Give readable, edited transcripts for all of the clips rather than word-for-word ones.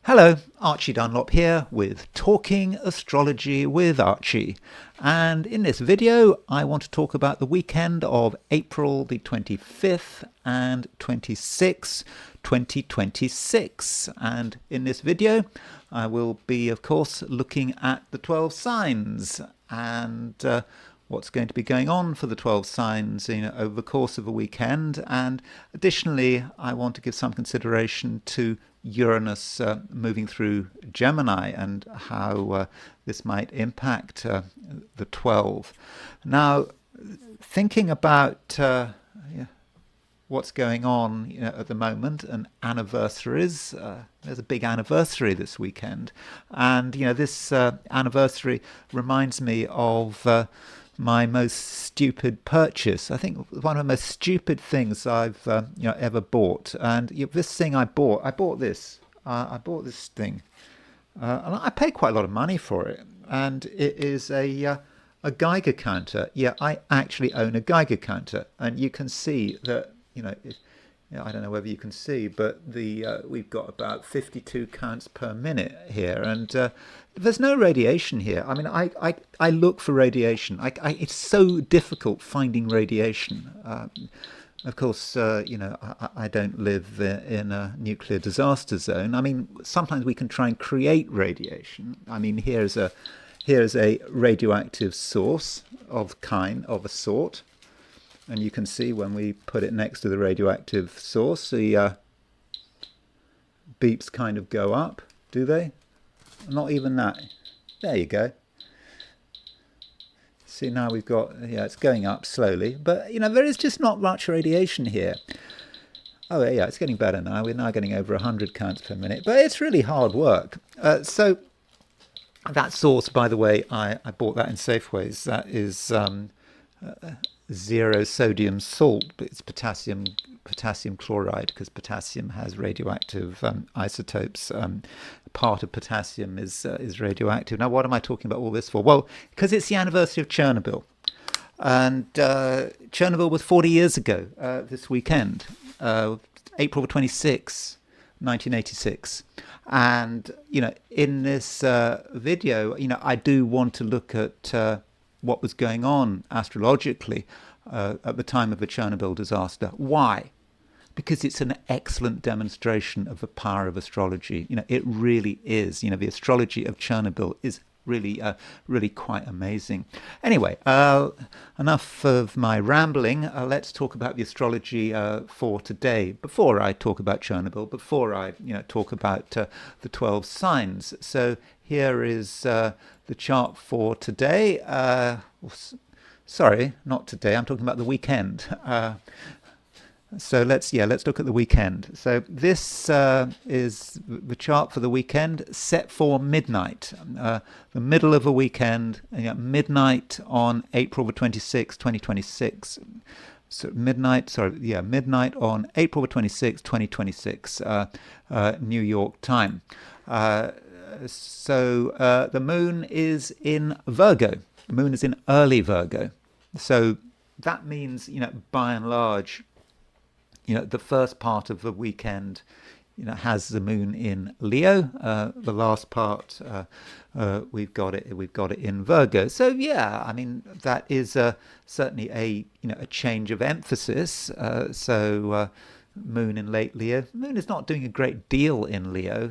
Hello, Archie Dunlop here with Talking Astrology with Archie. And in this video, I want to talk about the weekend of April the 25th and 26th, 2026. And in this video, I will be, of course, looking at the 12 signs and what's going to be going on for the 12 signs over the course of a weekend. And additionally, I want to give some consideration to Uranus moving through Gemini and how this might impact the 12. Now, thinking about what's going on at the moment and anniversaries, there's a big anniversary this weekend. And, this anniversary reminds me of my most stupid purchase. I think one of the most stupid things I've ever bought. And this thing I bought this. I bought this thing, and I paid quite a lot of money for it. And it is a Geiger counter. Yeah, I actually own a Geiger counter, and you can see that I don't know whether you can see, but we've got about 52 counts per minute here, and there's no radiation here. I mean, I look for radiation. It's so difficult finding radiation. Of course, I don't live in a nuclear disaster zone. I mean, sometimes we can try and create radiation. I mean, here's a radioactive source of a sort. And you can see when we put it next to the radioactive source, the beeps kind of go up, do they? Not even that. There you go. See, now we've got, it's going up slowly. But, there is just not much radiation here. Oh, yeah, it's getting better now. We're now getting over 100 counts per minute. But it's really hard work. So that source, by the way, I bought that in Safeways. That is zero sodium salt, but it's potassium chloride, because potassium has radioactive isotopes. Part of potassium is radioactive. Now, what am I talking about all this for? Well, because it's the anniversary of Chernobyl, and Chernobyl was 40 years ago this weekend, April 26, 1986. And in this video, I do want to look at what was going on astrologically at the time of the Chernobyl disaster. Why? Because it's an excellent demonstration of the power of astrology. It really is. The astrology of Chernobyl is really quite amazing. Anyway, enough of my rambling. Let's talk about the astrology for today. Before I talk about Chernobyl, before I talk about the 12 signs. So here is the chart for today. Sorry, not today. I'm talking about the weekend. So let's look at the weekend. So this is the chart for the weekend set for midnight, the middle of a weekend, midnight on April the 26th, 2026. So midnight on April the 26th, 2026, New York time. So the moon is in Virgo. The moon is in early Virgo. So that means, by and large, the first part of the weekend, has the moon in Leo. The last part, we've got it in Virgo. So I mean that is certainly a change of emphasis. So moon in late Leo. Moon is not doing a great deal in Leo.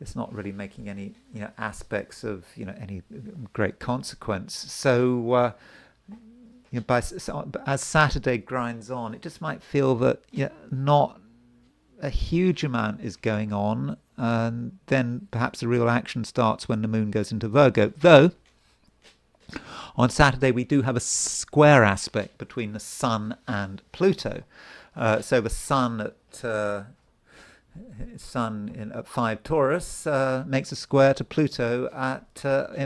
It's not really making any aspects of any great consequence. So as Saturday grinds on, it just might feel that not a huge amount is going on, and then perhaps the real action starts when the moon goes into Virgo. Though on Saturday we do have a square aspect between the Sun and Pluto. So the Sun at 5 Taurus makes a square to Pluto at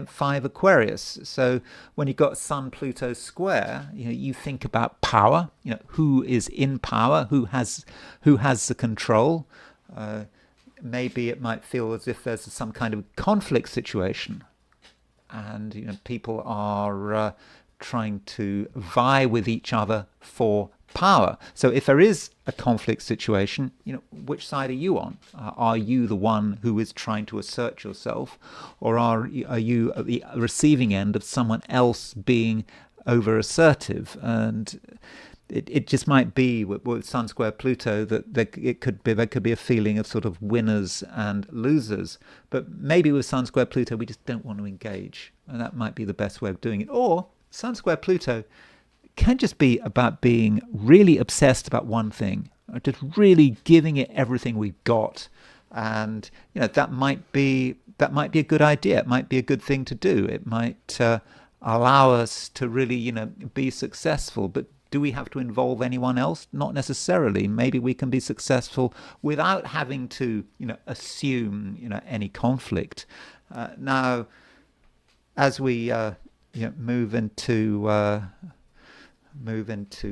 5 Aquarius. So when you've got Sun-Pluto square, you think about power. Who is in power? Who has the control? Maybe it might feel as if there's some kind of conflict situation, and people are trying to vie with each other for power. So if there is a conflict situation, which side are you on? Are you the one who is trying to assert yourself, or are you at the receiving end of someone else being over assertive? And it just might be with Sun square Pluto that there could be a feeling of sort of winners and losers. But maybe with Sun square Pluto, we just don't want to engage, and that might be the best way of doing it. Or Sun square Pluto can just be about being really obsessed about one thing, just really giving it everything we've got. And that might be a good idea. It might be a good thing to do. It might allow us to really be successful. But do we have to involve anyone else? Not necessarily. Maybe we can be successful without having to assume any conflict. Now, as we move into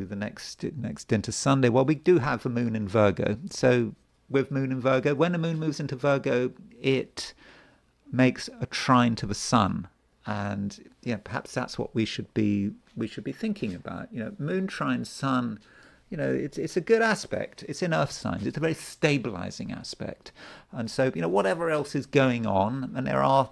the next into Sunday, well, we do have the moon in Virgo. So with moon in Virgo, when the moon moves into Virgo, it makes a trine to the sun, and perhaps that's what we should be thinking about. Moon trine sun, it's a good aspect. It's in earth signs. It's a very stabilizing aspect. And so whatever else is going on, and there are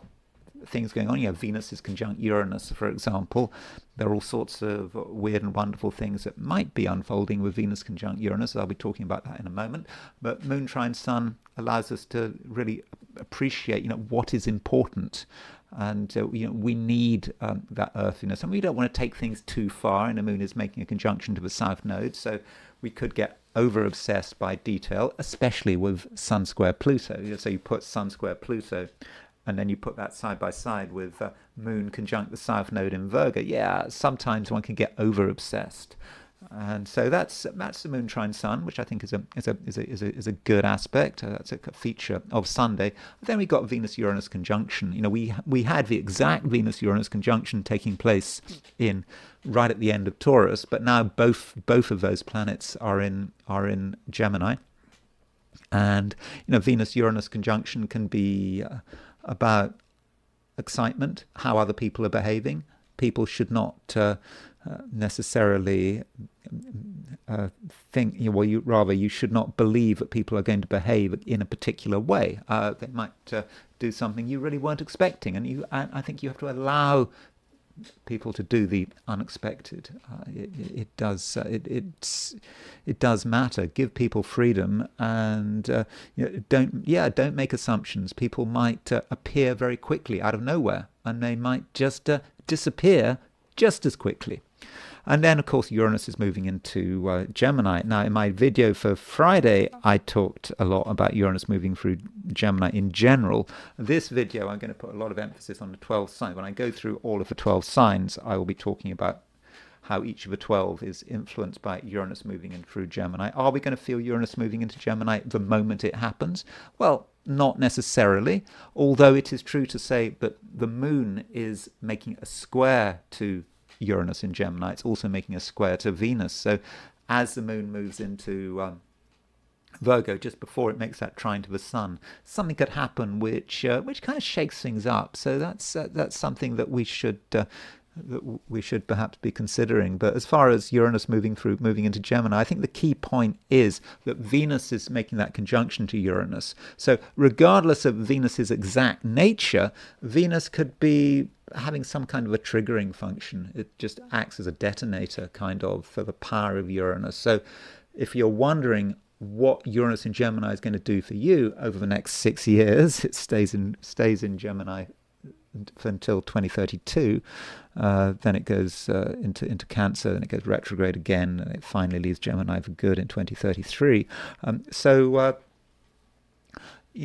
things going on. Venus is conjunct Uranus, for example. There are all sorts of weird and wonderful things that might be unfolding with Venus conjunct Uranus. I'll be talking about that in a moment. But moon trine sun allows us to really appreciate, what is important. And we need that earthiness, and we don't want to take things too far. And the moon is making a conjunction to the south node, so we could get over obsessed by detail, especially with Sun square Pluto. So you put Sun square Pluto, and then you put that side by side with moon conjunct the south node in Virgo. Yeah, sometimes one can get over obsessed. And so that's the moon trine sun, which I think is a good aspect. That's a feature of Sunday. Then we got Venus Uranus conjunction. We had the exact Venus Uranus conjunction taking place right at the end of Taurus, but now both of those planets are in Gemini. And Venus Uranus conjunction can be about excitement, how other people are behaving. People should not necessarily think, you should not believe that people are going to behave in a particular way. They might do something you really weren't expecting, and I think you have to allow people to do the unexpected. It does matter. Give people freedom, and don't make assumptions. People might appear very quickly out of nowhere, and they might just disappear just as quickly. And then, of course, Uranus is moving into Gemini. Now, in my video for Friday, I talked a lot about Uranus moving through Gemini in general. This video, I'm going to put a lot of emphasis on the 12 signs. When I go through all of the 12 signs, I will be talking about how each of the 12 is influenced by Uranus moving in through Gemini. Are we going to feel Uranus moving into Gemini the moment it happens? Well, not necessarily, although it is true to say that the moon is making a square to Uranus in Gemini. It's also making a square to Venus. So as the moon moves into Virgo, just before it makes that trine to the sun, something could happen which kind of shakes things up. So that's something that we should perhaps be considering. But as far as Uranus moving into Gemini, I think the key point is that Venus is making that conjunction to Uranus. So regardless of Venus's exact nature, Venus could be having some kind of a triggering function. It just acts as a detonator kind of for the power of Uranus. So if you're wondering what Uranus in Gemini is going to do for you over the next 6 years, it stays in Gemini until 2032. Then it goes into Cancer, then it goes retrograde again, and it finally leaves Gemini for good in 2033.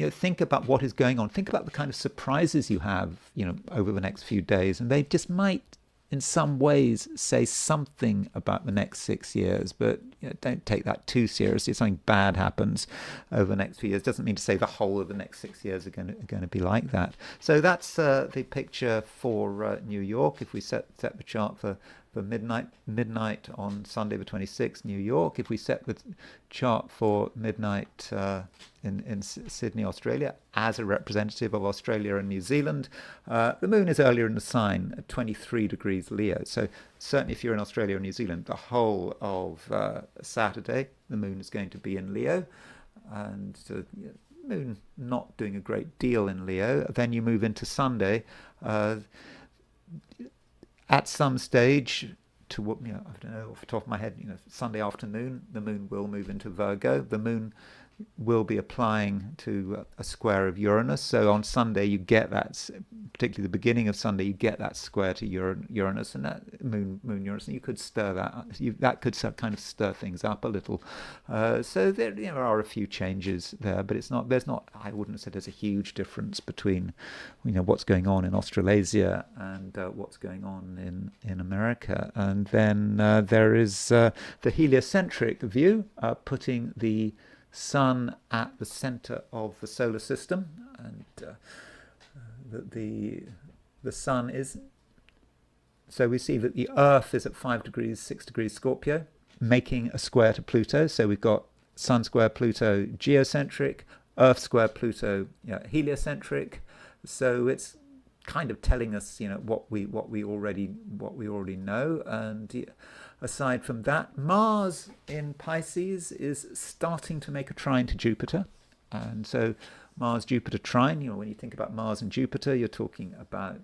Think about what is going on. Think about the kind of surprises you have, over the next few days, and they just might, in some ways, say something about the next 6 years. But don't take that too seriously. If something bad happens over the next few years, doesn't mean to say the whole of the next 6 years are going to be like that. So that's the picture for New York. If we set the chart for for midnight on Sunday the 26th, New York. If we set the chart for midnight in Sydney, Australia, as a representative of Australia and New Zealand, the moon is earlier in the sign at 23 degrees Leo. So certainly if you're in Australia or New Zealand, the whole of Saturday, the moon is going to be in Leo. And moon not doing a great deal in Leo. Then you move into Sunday. At some stage, I don't know, off the top of my head, Sunday afternoon, the moon will move into Virgo. The moon will be applying to a square of Uranus. So on Sunday, you get that, particularly the beginning of Sunday, you get that square to Uranus, and that moon Uranus, and you could stir that. That could kind of stir things up a little. So there are a few changes there, but there's not. I wouldn't say there's a huge difference between, what's going on in Australasia and what's going on in America. And then there is the heliocentric view, putting the Sun at the center of the solar system, and the Sun is. So we see that the Earth is at 5 degrees, 6 degrees Scorpio, making a square to Pluto. So we've got Sun square Pluto geocentric, Earth square Pluto heliocentric. So it's kind of telling us, what we already know. And aside from that, Mars in Pisces is starting to make a trine to Jupiter. And so Mars-Jupiter trine, when you think about Mars and Jupiter, you're talking about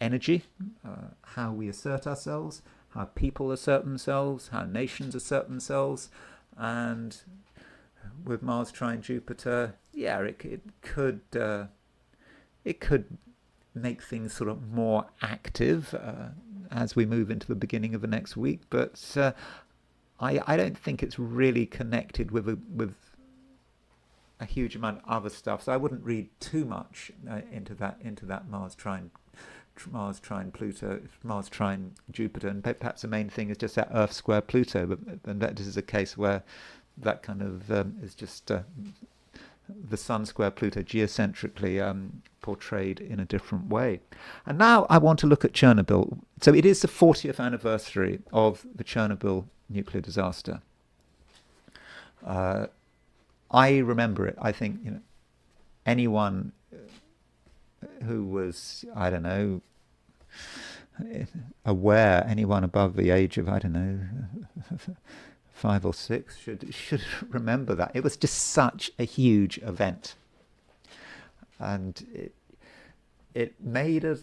energy, how we assert ourselves, how people assert themselves, how nations assert themselves. And with Mars trine Jupiter, it could make things sort of more active as we move into the beginning of the next week, but I don't think it's really connected with a huge amount of other stuff. So I wouldn't read too much into that Mars trine Pluto, Mars trine Jupiter, and perhaps the main thing is just that Earth square Pluto. And that this is a case where that kind of is just the Sun square Pluto geocentrically portrayed in a different way. And now I want to look at Chernobyl. So it is the 40th anniversary of the Chernobyl nuclear disaster. I remember it. I think anyone who was, I don't know, aware, anyone above the age of, I don't know, 5 or 6 should remember that. It was just such a huge event, and it made a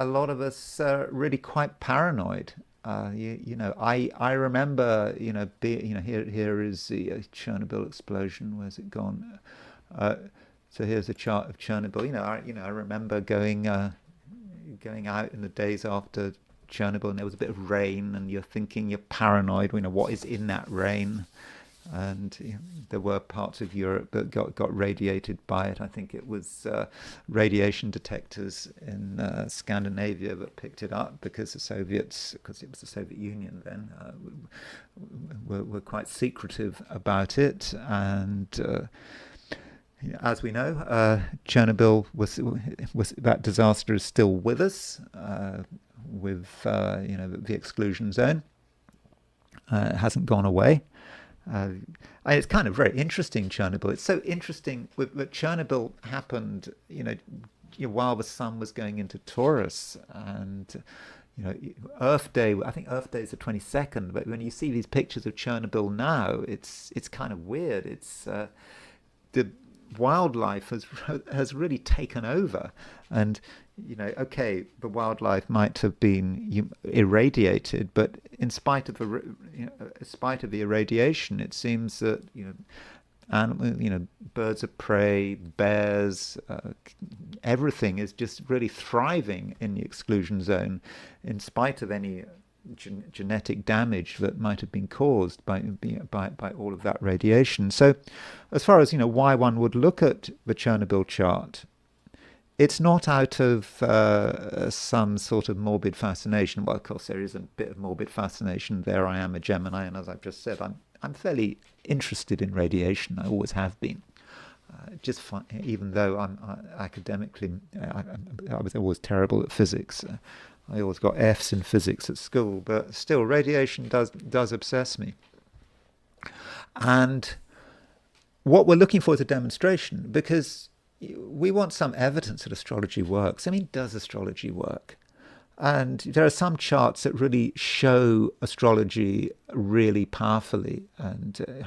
lot of us really quite paranoid. I remember here is the Chernobyl explosion. Where's it gone? So here's a chart of Chernobyl. I remember going out in the days after Chernobyl, and there was a bit of rain, and you're thinking, you're paranoid, what is in that rain. And there were parts of Europe that got radiated by it. I think it was radiation detectors in Scandinavia that picked it up, because the Soviets, because it was the Soviet Union then, were quite secretive about it. And as we know, Chernobyl was that disaster is still with us. With the exclusion zone, it hasn't gone away. It's kind of very interesting, Chernobyl. It's so interesting that Chernobyl happened, while the sun was going into Taurus, and Earth Day. I think Earth Day is the 22nd. But when you see these pictures of Chernobyl now, it's kind of weird. It's the wildlife has really taken over, and the wildlife might have been irradiated, but in spite of the irradiation, it seems that birds of prey, bears, everything is just really thriving in the exclusion zone, in spite of any genetic damage that might have been caused by all of that radiation. So, as far as why one would look at the Chernobyl chart, it's not out of some sort of morbid fascination. Well, of course, there is a bit of morbid fascination there. I am a Gemini, and as I've just said, I'm fairly interested in radiation. I always have been. Even though I'm academically, I was always terrible at physics. I always got Fs in physics at school, but still, radiation does obsess me. And what we're looking for is a demonstration, because we want some evidence that astrology works. I mean, does astrology work? And there are some charts that really show astrology really powerfully, and the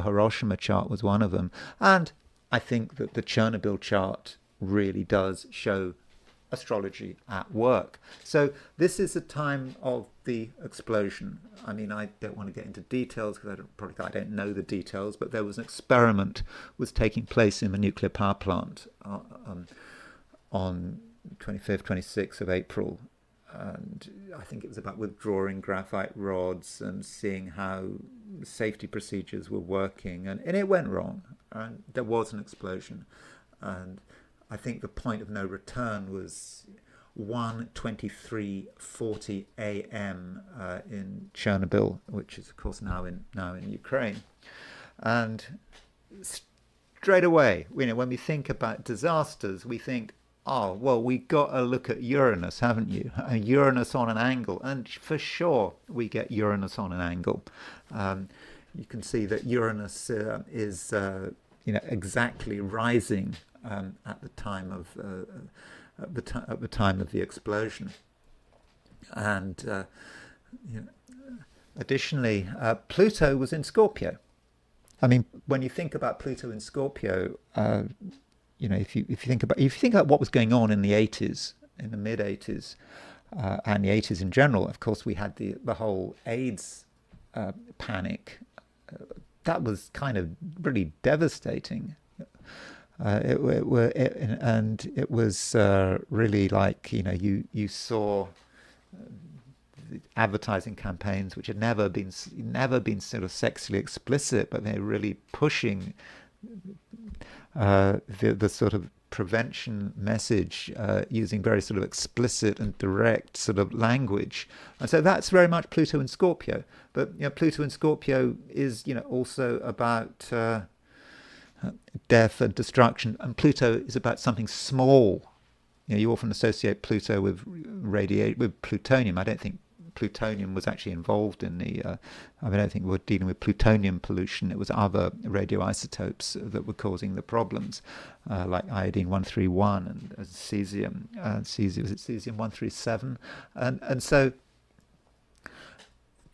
Hiroshima chart was one of them. And I think that the Chernobyl chart really does show astrology at work. So this is the time of the explosion. I mean, I don't want to get into details because I don't know the details, but there was an experiment was taking place in the nuclear power plant on 25th, 26th of April. And I think it was about withdrawing graphite rods and seeing how safety procedures were working. And it went wrong. And there was an explosion. And I think the point of no return was 1:23:40 a.m. In Chernobyl, which is, of course, now in Ukraine. And straight away, when we think about disasters, we think, oh, well, we got to look at Uranus, haven't you? Uranus on an angle. And for sure, we get Uranus on an angle. You can see that Uranus is, exactly rising at the time of the explosion. And additionally, Pluto was in Scorpio. I mean, when you think about Pluto in Scorpio, if you think about what was going on in the 80s, in the mid 80s, and the 80s in general, of course, we had the whole AIDS panic. That was kind of really devastating. It was really like, you saw advertising campaigns which had never been sort of sexually explicit, but they're really pushing the sort of prevention message using very sort of explicit and direct sort of language. And so that's very much Pluto in Scorpio. But Pluto in Scorpio is also about death and destruction, and Pluto is about something small. You often associate Pluto with plutonium. I don't think plutonium was actually involved in the. I don't think we were dealing with plutonium pollution. It was other radioisotopes that were causing the problems, like iodine 131 and cesium. Was it cesium 137? And so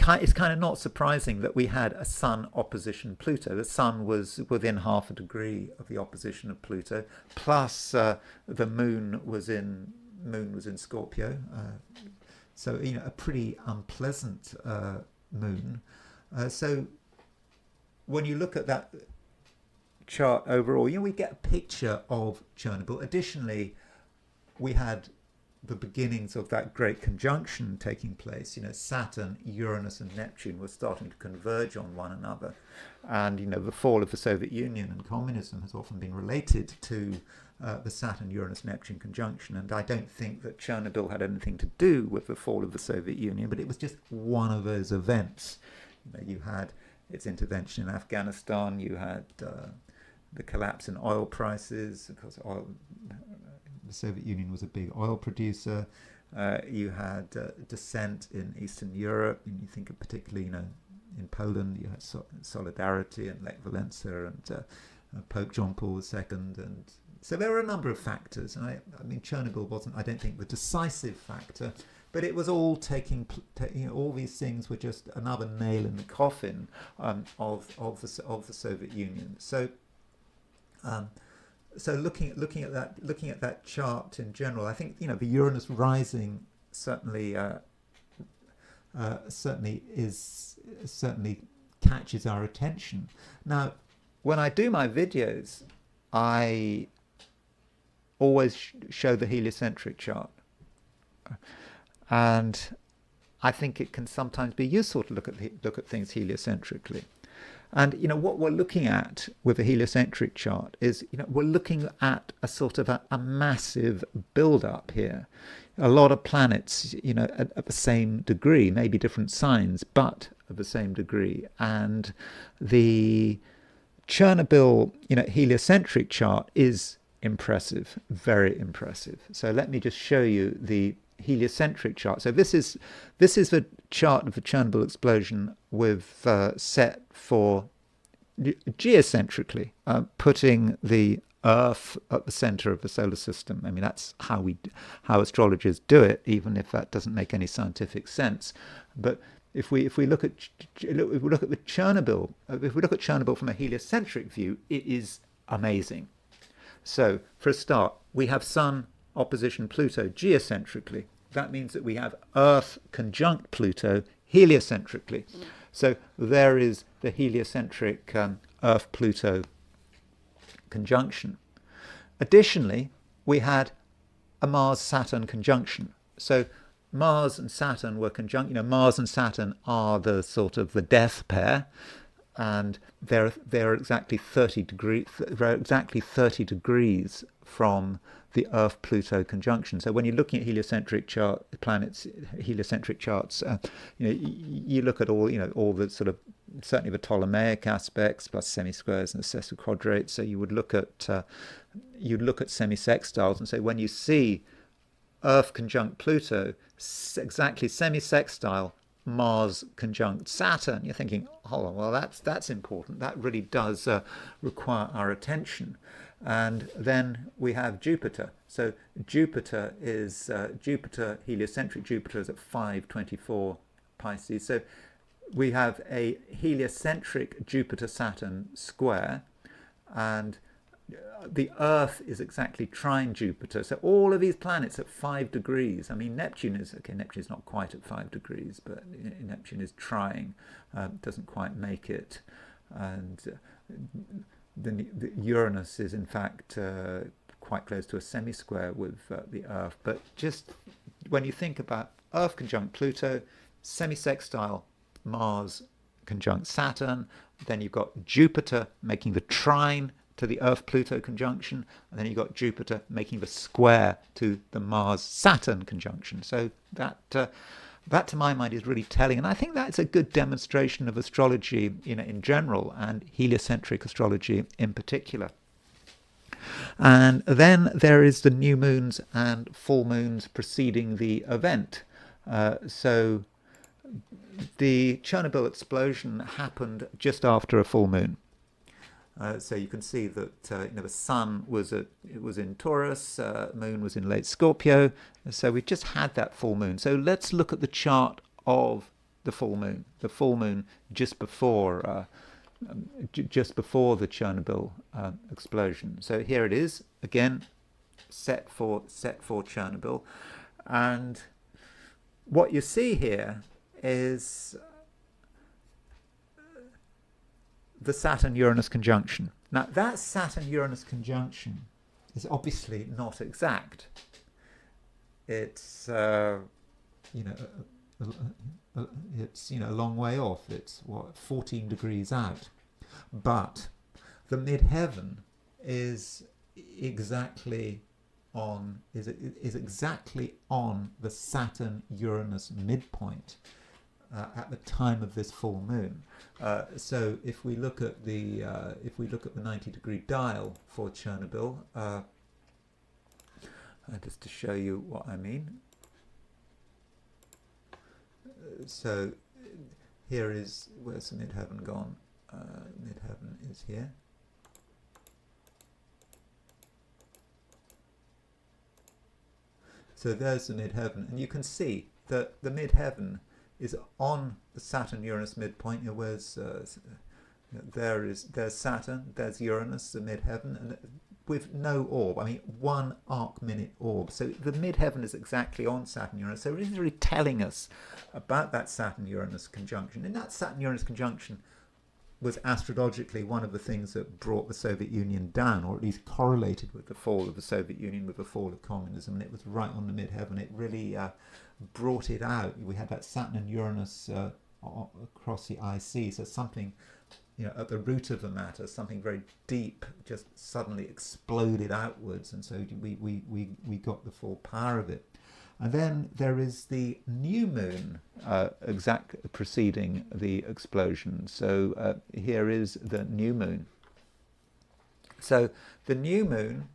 it's kind of not surprising that we had a Sun opposition Pluto. The Sun was within half a degree of the opposition of Pluto, plus the Moon was in Scorpio. So, a pretty unpleasant moon. So when you look at that chart overall, we get a picture of Chernobyl. Additionally, we had the beginnings of that great conjunction taking place. Saturn, Uranus and Neptune were starting to converge on one another. And, the fall of the Soviet Union and communism has often been related to the Saturn-Uranus-Neptune conjunction. And I don't think that Chernobyl had anything to do with the fall of the Soviet Union, but it was just one of those events. You had its intervention in Afghanistan, you had the collapse in oil prices, because the Soviet Union was a big oil producer. You had dissent in Eastern Europe, and you think of particularly, in Poland, you had Solidarity and Lech Walesa and Pope John Paul II, and so there were a number of factors. And I mean, Chernobyl wasn't, I don't think, the decisive factor, but it was all all these things were just another nail in the coffin of the Soviet Union. So. So looking at that chart in general, I think the Uranus rising certainly catches our attention. Now, when I do my videos, I always show the heliocentric chart, and I think it can sometimes be useful to look at things heliocentrically. And what we're looking at with a heliocentric chart is we're looking at a sort of a massive build-up here. A lot of planets, at the same degree, maybe different signs, but of the same degree. And the Chernobyl, heliocentric chart is impressive, very impressive. So let me just show you the heliocentric chart. So this is the chart of the Chernobyl explosion with set for geocentrically, putting the Earth at the center of the solar system. I mean, that's how astrologers do it, even if that doesn't make any scientific sense. But if we look at the Chernobyl, if we look at Chernobyl from a heliocentric view, it is amazing. So for a start, we have Sun opposition Pluto geocentrically. That means that we have Earth conjunct Pluto heliocentrically. So there is the heliocentric Earth-Pluto conjunction. Additionally, we had a Mars-Saturn conjunction. So Mars and Saturn were conjunct. Mars and Saturn are the sort of the death pair, and they're exactly 30 degrees. They're exactly 30 degrees from the Earth-Pluto conjunction. So when you're looking at heliocentric heliocentric charts, you look at all the sort of, certainly the Ptolemaic aspects plus semi-squares and excessive quadrates. So you would look at semi-sextiles and say, when you see Earth conjunct Pluto, exactly semi-sextile Mars conjunct Saturn, you're thinking, hold on, well that's important. That really does require our attention. And then we have Jupiter. So Jupiter is heliocentric Jupiter is at 524 Pisces. So we have a heliocentric Jupiter-Saturn square, and the Earth is exactly trine Jupiter. So all of these planets at 5 degrees. I mean, Neptune is not quite at 5 degrees, but Neptune is trying, doesn't quite make it. And the Uranus is in fact quite close to a semi-square with the Earth. But just when you think about Earth conjunct Pluto, semi-sextile Mars conjunct Saturn, then you've got Jupiter making the trine to the Earth-Pluto conjunction, and then you've got Jupiter making the square to the Mars-Saturn conjunction. So that to my mind is really telling, and I think that's a good demonstration of astrology in general, and heliocentric astrology in particular. And then there is the new moons and full moons preceding the event. So the Chernobyl explosion happened just after a full moon. So you can see that the sun was in Taurus, moon was in late Scorpio. So we just had that full moon. So let's look at the chart of the full moon. The full moon just before the Chernobyl explosion. So here it is again, set for Chernobyl, and what you see here is the Saturn-Uranus conjunction. Now, that Saturn-Uranus conjunction is obviously not exact. It's it's a long way off. It's 14 degrees out. But the midheaven is exactly on the Saturn-Uranus midpoint at the time of this full moon. So if we look at the 90-degree dial for Chernobyl, just to show you what I mean. So here is, where's the midheaven gone? Midheaven is here. So there's the midheaven, and you can see that the midheaven is on the Saturn-Uranus midpoint. There's Saturn, there's Uranus, the midheaven, and with no orb. I mean, 1 arc-minute orb. So the midheaven is exactly on Saturn-Uranus. So it is really telling us about that Saturn-Uranus conjunction. And that Saturn-Uranus conjunction was astrologically one of the things that brought the Soviet Union down, or at least correlated with the fall of the Soviet Union, with the fall of communism. And it was right on the midheaven. It really brought it out. We had that Saturn and Uranus across the IC. So something, at the root of the matter, something very deep just suddenly exploded outwards. And so we got the full power of it. And then there is the new moon preceding the explosion. So here is the new moon. So the new moon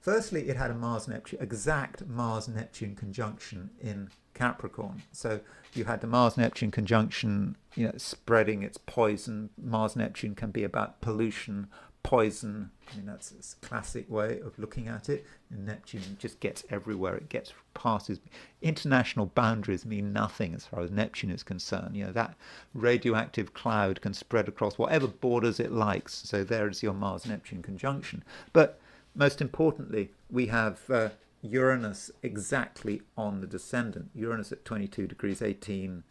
Firstly, it had a exact Mars-Neptune conjunction in Capricorn. So you had the Mars-Neptune conjunction, spreading its poison. Mars-Neptune can be about pollution, poison. I mean, that's a classic way of looking at it. And Neptune just gets everywhere. It passes. International boundaries mean nothing as far as Neptune is concerned. That radioactive cloud can spread across whatever borders it likes. So there is your Mars-Neptune conjunction. But most importantly, we have Uranus exactly on the descendant. Uranus at 22 degrees 18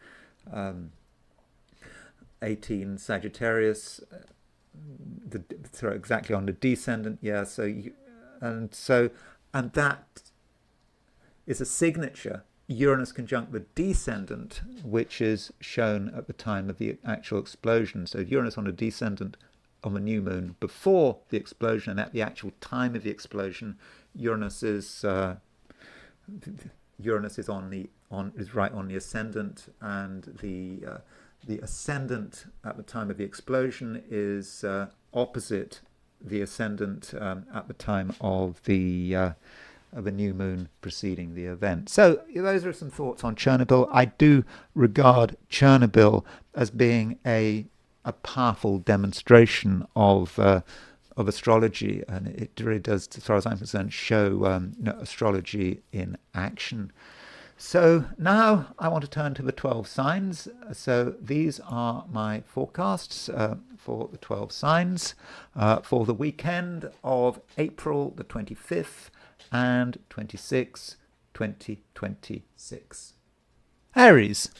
Sagittarius, exactly on the descendant. Yeah, and that is a signature. Uranus conjunct the descendant, which is shown at the time of the actual explosion. So Uranus on a descendant on the new moon before the explosion, and at the actual time of the explosion, Uranus is right on the ascendant, and the ascendant at the time of the explosion is opposite the ascendant at the time of the new moon preceding the event. So those are some thoughts on Chernobyl. I do regard Chernobyl as being a powerful demonstration of astrology, and it really does, as far as I'm concerned, show astrology in action. So now I want to turn to the 12 signs. So these are my forecasts for the 12 signs for the weekend of April the 25th and 26th, 2026. Aries.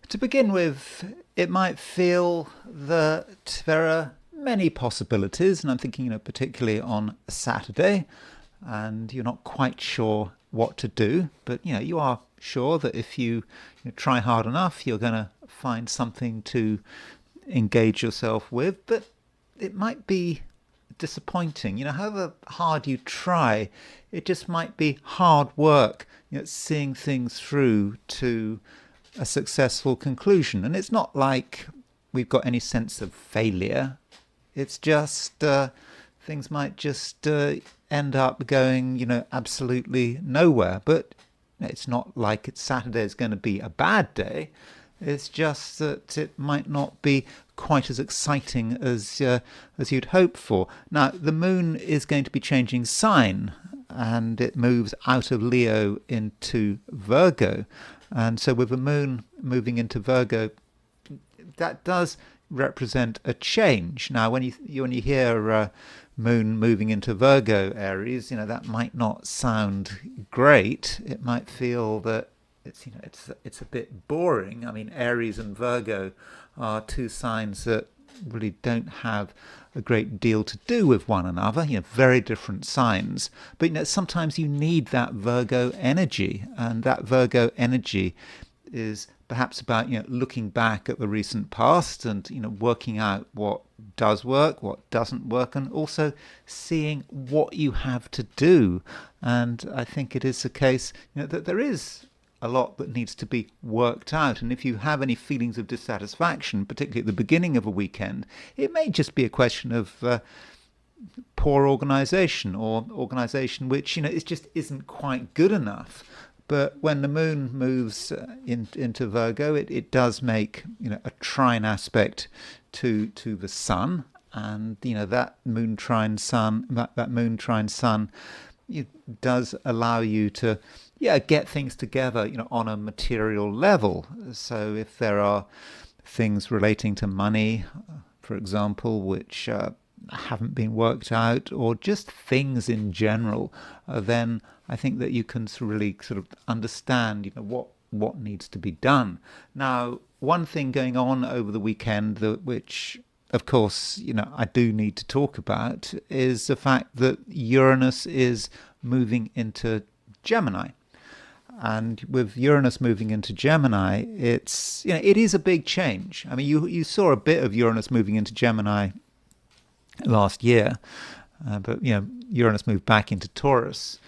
To begin with, it might feel that there are many possibilities, and I'm thinking, particularly on Saturday, and you're not quite sure what to do, but you are sure that if you try hard enough, you're going to find something to engage yourself with. But it might be disappointing. However hard you try, it just might be hard work, seeing things through to a successful conclusion. And it's not like we've got any sense of failure. It's just things might just end up going, absolutely nowhere. But it's not like Saturday is going to be a bad day. It's just that it might not be quite as exciting as you'd hope for. Now, the moon is going to be changing sign, and it moves out of Leo into Virgo. And so with the moon moving into Virgo, that does represent a change. Now, when you hear moon moving into Virgo, Aries, that might not sound great. It might feel that it's a bit boring. I mean, Aries and Virgo are two signs that really don't have a great deal to do with one another, very different signs. But sometimes you need that Virgo energy, and that Virgo energy is perhaps about looking back at the recent past and working out what does work, what doesn't work, and also seeing what you have to do. And I think it is the case that there is a lot that needs to be worked out. And if you have any feelings of dissatisfaction, particularly at the beginning of a weekend, it may just be a question of poor organisation, or organisation which it just isn't quite good enough. But when the moon moves into Virgo, it does make a trine aspect to the sun, and that moon trine sun does allow you to get things together on a material level. So if there are things relating to money, for example, which haven't been worked out, or just things in general, then I think that you can really sort of understand what needs to be done. Now, one thing going on over the weekend, which of course I do need to talk about, is the fact that Uranus is moving into Gemini. And with Uranus moving into Gemini, it is a big change. I mean, you saw a bit of Uranus moving into Gemini last year, but Uranus moved back into Taurus,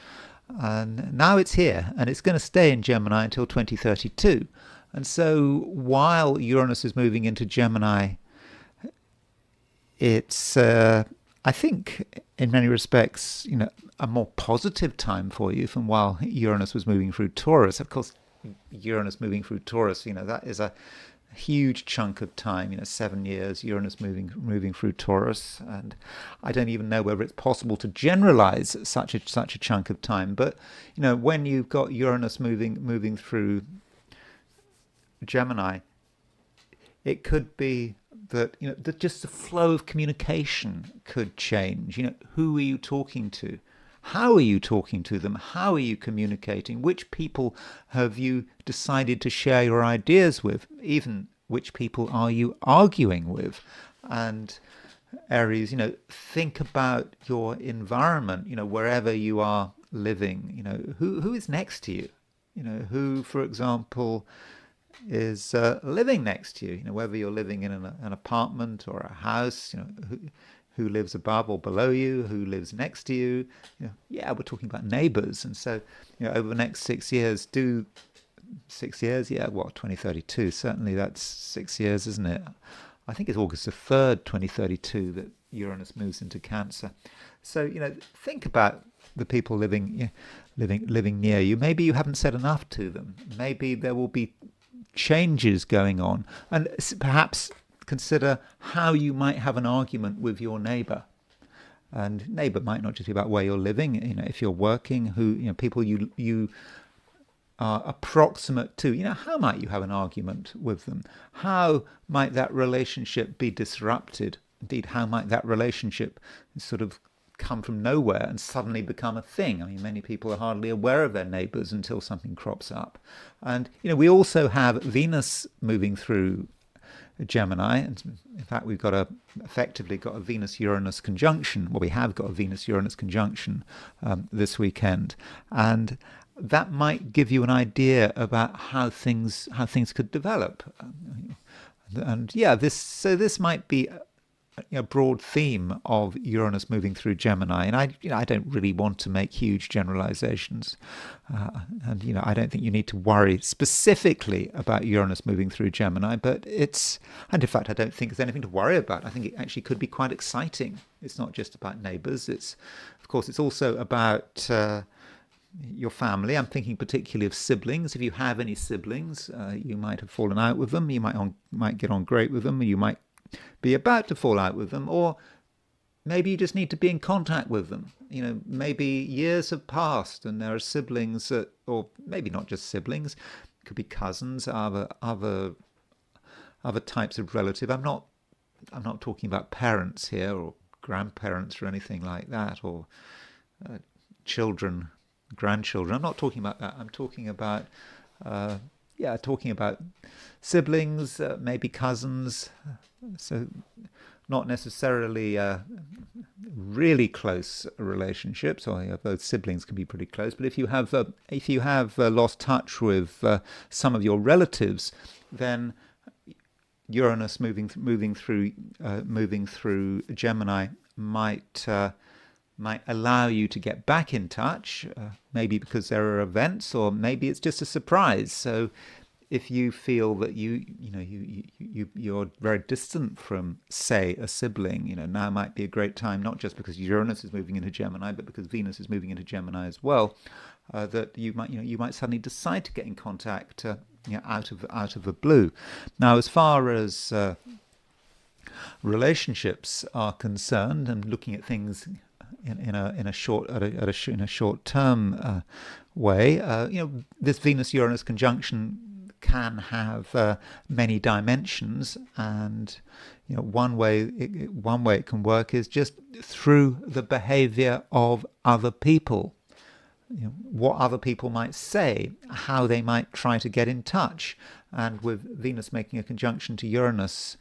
and now it's here, and it's going to stay in Gemini until 2032. And so while Uranus is moving into Gemini, it's I think in many respects a more positive time for you from while Uranus was moving through Taurus. Of course, Uranus moving through Taurus, that is a huge chunk of time, 7 years, Uranus moving through Taurus, and I don't even know whether it's possible to generalize such a chunk of time. But when you've got Uranus moving through Gemini, it could be that just the flow of communication could change. Who are you talking to? How are you talking to them? How are you communicating? Which people have you decided to share your ideas with? Even which people are you arguing with? And Aries, think about your environment, wherever you are living, who is next to you? Who, for example, is living next to you, whether you're living in an apartment or a house, who lives above or below you, who lives next to you. We're talking about neighbors. And so, over the next 6 years, 6 years, 2032, certainly that's 6 years, isn't it? I think it's August the 3rd, 2032, that Uranus moves into Cancer. So, think about the people living near you. Maybe you haven't said enough to them. Maybe there will be changes going on, and perhaps consider how you might have an argument with your neighbor. And neighbor might not just be about where you're living. If you're working, who people you are approximate to, how might you have an argument with them? How might that relationship be disrupted? Indeed, how might that relationship sort of come from nowhere and suddenly become a thing? I mean, many people are hardly aware of their neighbors until something crops up. And we also have Venus moving through Gemini, and in fact we've effectively got a Venus-Uranus conjunction. Well, we have got a Venus-Uranus conjunction this weekend, and that might give you an idea about how things could develop. This might be a broad theme of Uranus moving through Gemini, and I don't really want to make huge generalizations, and I don't think you need to worry specifically about Uranus moving through Gemini. But and in fact, I don't think there's anything to worry about. I think it actually could be quite exciting. It's not just about neighbours. Of course, it's also about your family. I'm thinking particularly of siblings. If you have any siblings, you might have fallen out with them. You might get on great with them. You might be about to fall out with them, or maybe you just need to be in contact with them. Maybe years have passed and there are siblings or maybe not just siblings, it could be cousins, other types of relative. I'm not talking about parents here or grandparents or anything like that, or children, grandchildren. I'm not talking about that. I'm talking about siblings, maybe cousins. So not necessarily really close relationships, or both siblings can be pretty close. But if you have lost touch with some of your relatives, then Uranus moving through Gemini might allow you to get back in touch, maybe because there are events, or maybe it's just a surprise. So if you feel that you're very distant from, say, a sibling, now might be a great time, not just because Uranus is moving into Gemini, but because Venus is moving into Gemini as well, that you might suddenly decide to get in contact out of the blue. Now, as far as relationships are concerned, and looking at things in a short term way, this Venus-Uranus conjunction can have many dimensions, and one way it can work is just through the behavior of other people. What other people might say, how they might try to get in touch. And with Venus making a conjunction to Uranus,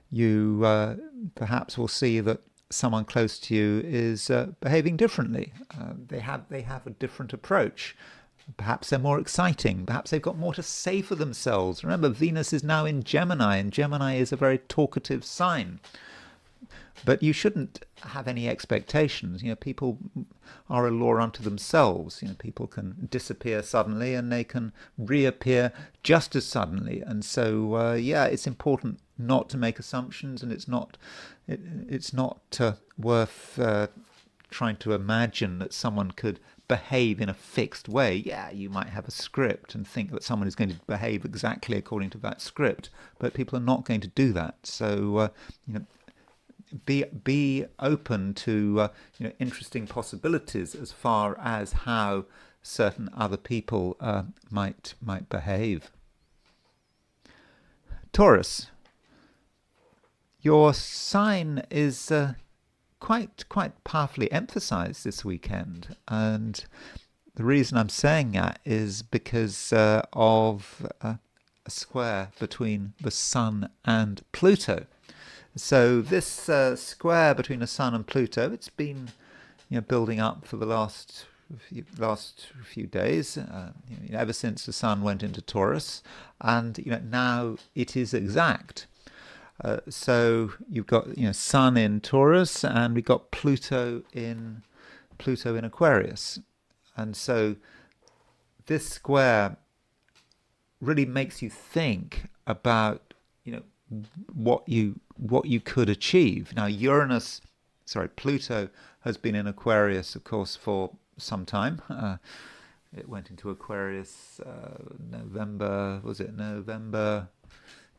you perhaps will see that someone close to you is behaving differently. They have a different approach. Perhaps they're more exciting. Perhaps they've got more to say for themselves. Remember, Venus is now in Gemini, and Gemini is a very talkative sign. But you shouldn't have any expectations. People are a law unto themselves. People can disappear suddenly and they can reappear just as suddenly. And so, it's important not to make assumptions, and it's not worth trying to imagine that someone could behave in a fixed way. Yeah, you might have a script and think that someone is going to behave exactly according to that script, but people are not going to do that. So, be open to interesting possibilities as far as how certain other people might behave. Taurus, your sign is quite powerfully emphasized this weekend, and the reason I'm saying that is because of a square between the Sun and Pluto. So this square between the Sun and Pluto, it's been building up for the last few days, ever since the Sun went into Taurus, and now it is exact. So you've got Sun in Taurus, and we've got Pluto in Aquarius, and so this square really makes you think about what you could achieve. Now Pluto has been in Aquarius, of course, for some time. It went into Aquarius November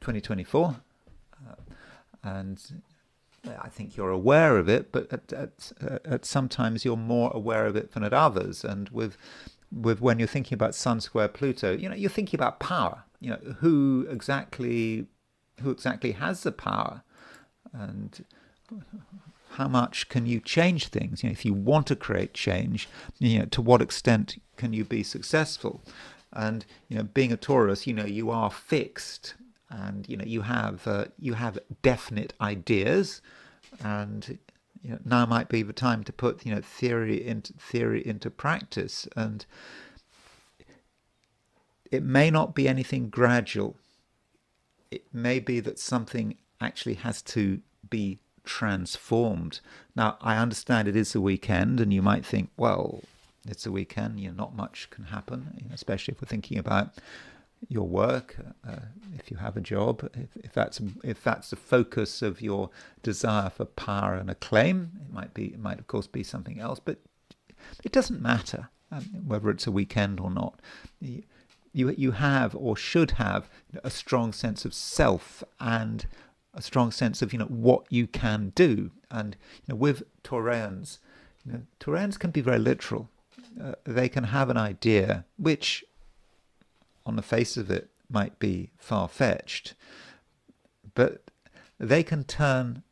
2024, and I think you're aware of it, but at sometimes you're more aware of it than at others. And with when you're thinking about Sun square Pluto, you're thinking about power. Who exactly has the power, and how much can you change things? If you want to create change, to what extent can you be successful? And being a Taurus, you are fixed, and you have definite ideas, and now might be the time to put theory into practice. And it may not be anything gradual. It may be that something actually has to be transformed. Now, I understand it is the weekend, and you might think, well, it's a weekend, not much can happen, especially if we're thinking about your work, if you have a job, if that's the focus of your desire for power and acclaim. It might of course be something else, but it doesn't matter whether it's a weekend or not. You have, or should have, a strong sense of self and a strong sense of what you can do. And with Taurians, Taurians can be very literal. They can have an idea which, on the face of it, might be far-fetched, but they can turn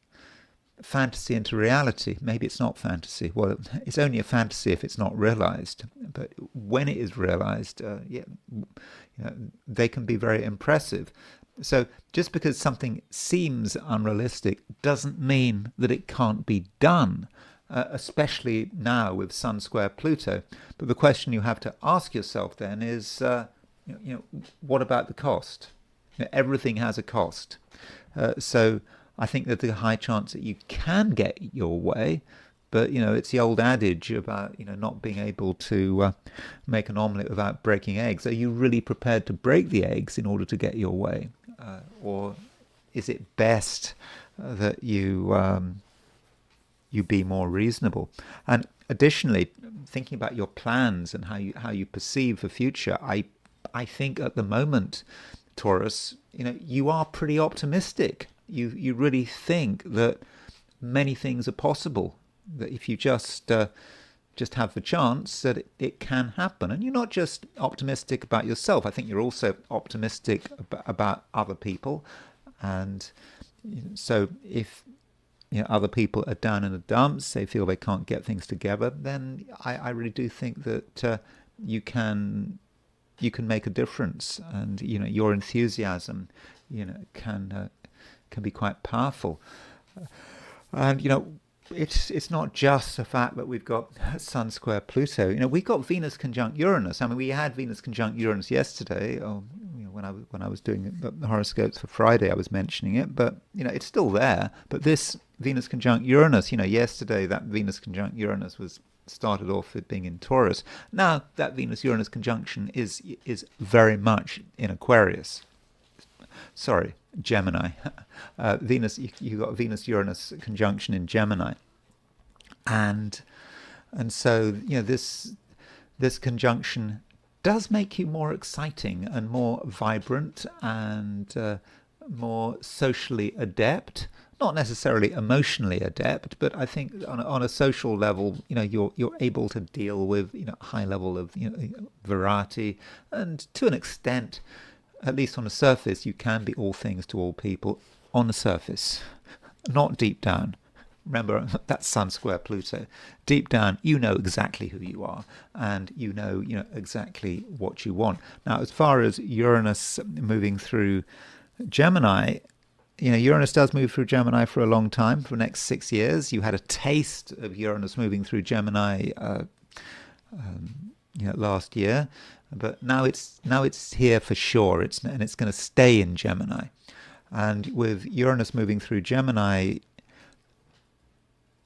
fantasy into reality. Maybe it's not fantasy. Well, it's only a fantasy if it's not realized. But when it is realized, they can be very impressive. So just because something seems unrealistic doesn't mean that it can't be done, especially now with Sun square Pluto. But the question you have to ask yourself then is, what about the cost? Everything has a cost. So I think that there's a high chance that you can get your way, but it's the old adage about not being able to make an omelette without breaking eggs. Are you really prepared to break the eggs in order to get your way, or is it best that you be more reasonable? And additionally, thinking about your plans and how you perceive the future, I think at the moment, Taurus, you are pretty optimistic. You really think that many things are possible, that if you just have the chance, that it can happen. And you're not just optimistic about yourself. I think you're also optimistic about other people. And so if other people are down in the dumps, they feel they can't get things together, then I really do think that you can make a difference, and your enthusiasm can be quite powerful. And it's not just the fact that we've got Sun square Pluto. We've got Venus conjunct Uranus. I mean, we had Venus conjunct Uranus yesterday. When I was doing the horoscopes for Friday, I was mentioning it, but it's still there. But this Venus conjunct Uranus, yesterday that Venus conjunct Uranus was started off with being in Taurus. Now that Venus-Uranus conjunction is very much in Aquarius. Sorry, Gemini. You got Venus-Uranus conjunction in Gemini, and And so, this conjunction does make you more exciting and more vibrant and more socially adept. Not necessarily emotionally adept, but I think on a social level, you're able to deal with high level of variety, and to an extent, at least on the surface, you can be all things to all people on the surface, not deep down. Remember, that's Sun square Pluto. Deep down, you know exactly who you are, and you know exactly what you want. Now, as far as Uranus moving through Gemini, Uranus does move through Gemini for a long time, for the next 6 years. You had a taste of Uranus moving through Gemini last year, but now it's here for sure. It's going to stay in Gemini, and with Uranus moving through Gemini,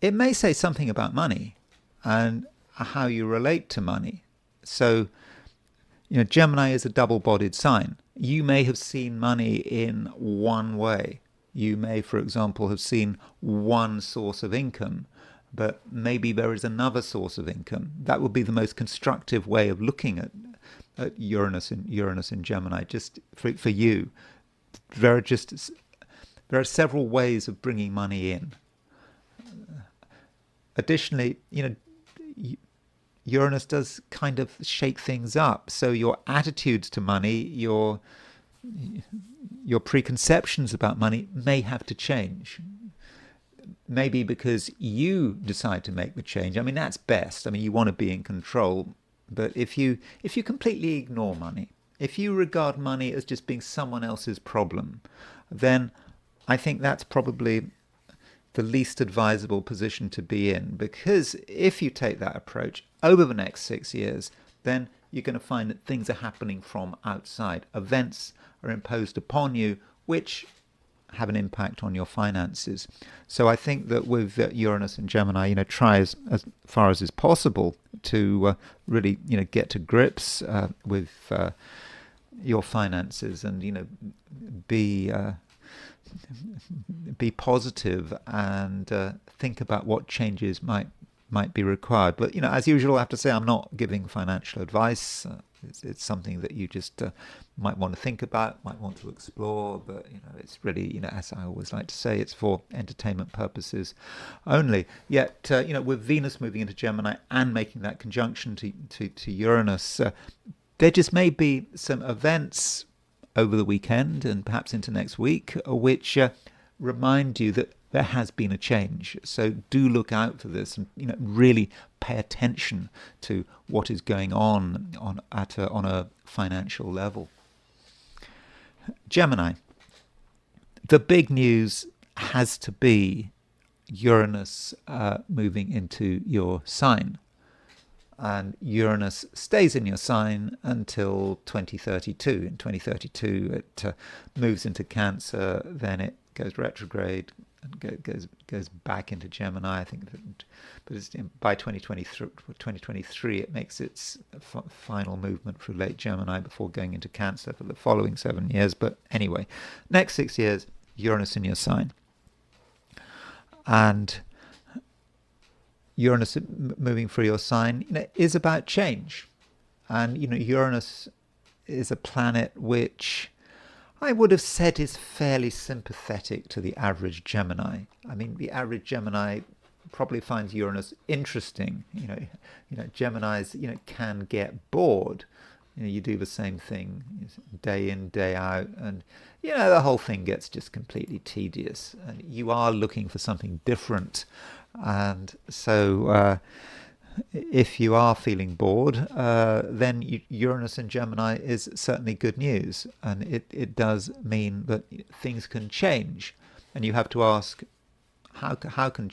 it may say something about money and how you relate to money. So, Gemini is a double-bodied sign. You may have seen money in one way. You may, for example, have seen one source of income, but maybe there is another source of income. That would be the most constructive way of looking at Uranus in Gemini. Just for you, there are several ways of bringing money in. Additionally, Uranus does kind of shake things up. So your attitudes to money, your preconceptions about money may have to change. Maybe because you decide to make the change. I mean, that's best. I mean, you want to be in control. But if you completely ignore money, if you regard money as just being someone else's problem, then I think that's probably the least advisable position to be in, because if you take that approach over the next 6 years, then you're going to find that things are happening from outside. Events are imposed upon you which have an impact on your finances. So I think that with Uranus and Gemini, try as far as is possible to really get to grips with your finances, and be positive and think about what changes might be required. But as usual, I have to say I'm not giving financial advice. It's something that you just might want to think about, might want to explore. But it's really, as I always like to say, it's for entertainment purposes only. Yet, with Venus moving into Gemini and making that conjunction to Uranus, there just may be some events over the weekend and perhaps into next week, which remind you that there has been a change. So do look out for this, and really pay attention to what is going on a financial level. Gemini, the big news has to be Uranus moving into your sign. And Uranus stays in your sign until 2032. In 2032, it moves into Cancer, then it goes retrograde and goes back into Gemini. I think, but by 2023, it makes its final movement through late Gemini before going into Cancer for the following 7 years. But anyway, next 6 years, Uranus in your sign, and Uranus moving through your sign is about change. And Uranus is a planet which I would have said is fairly sympathetic to the average Gemini. I mean, the average Gemini probably finds Uranus interesting. Geminis can get bored. You do the same thing day in, day out, and the whole thing gets just completely tedious, and you are looking for something different. And so if you are feeling bored, then Uranus in Gemini is certainly good news, and it does mean that things can change, and you have to ask, how can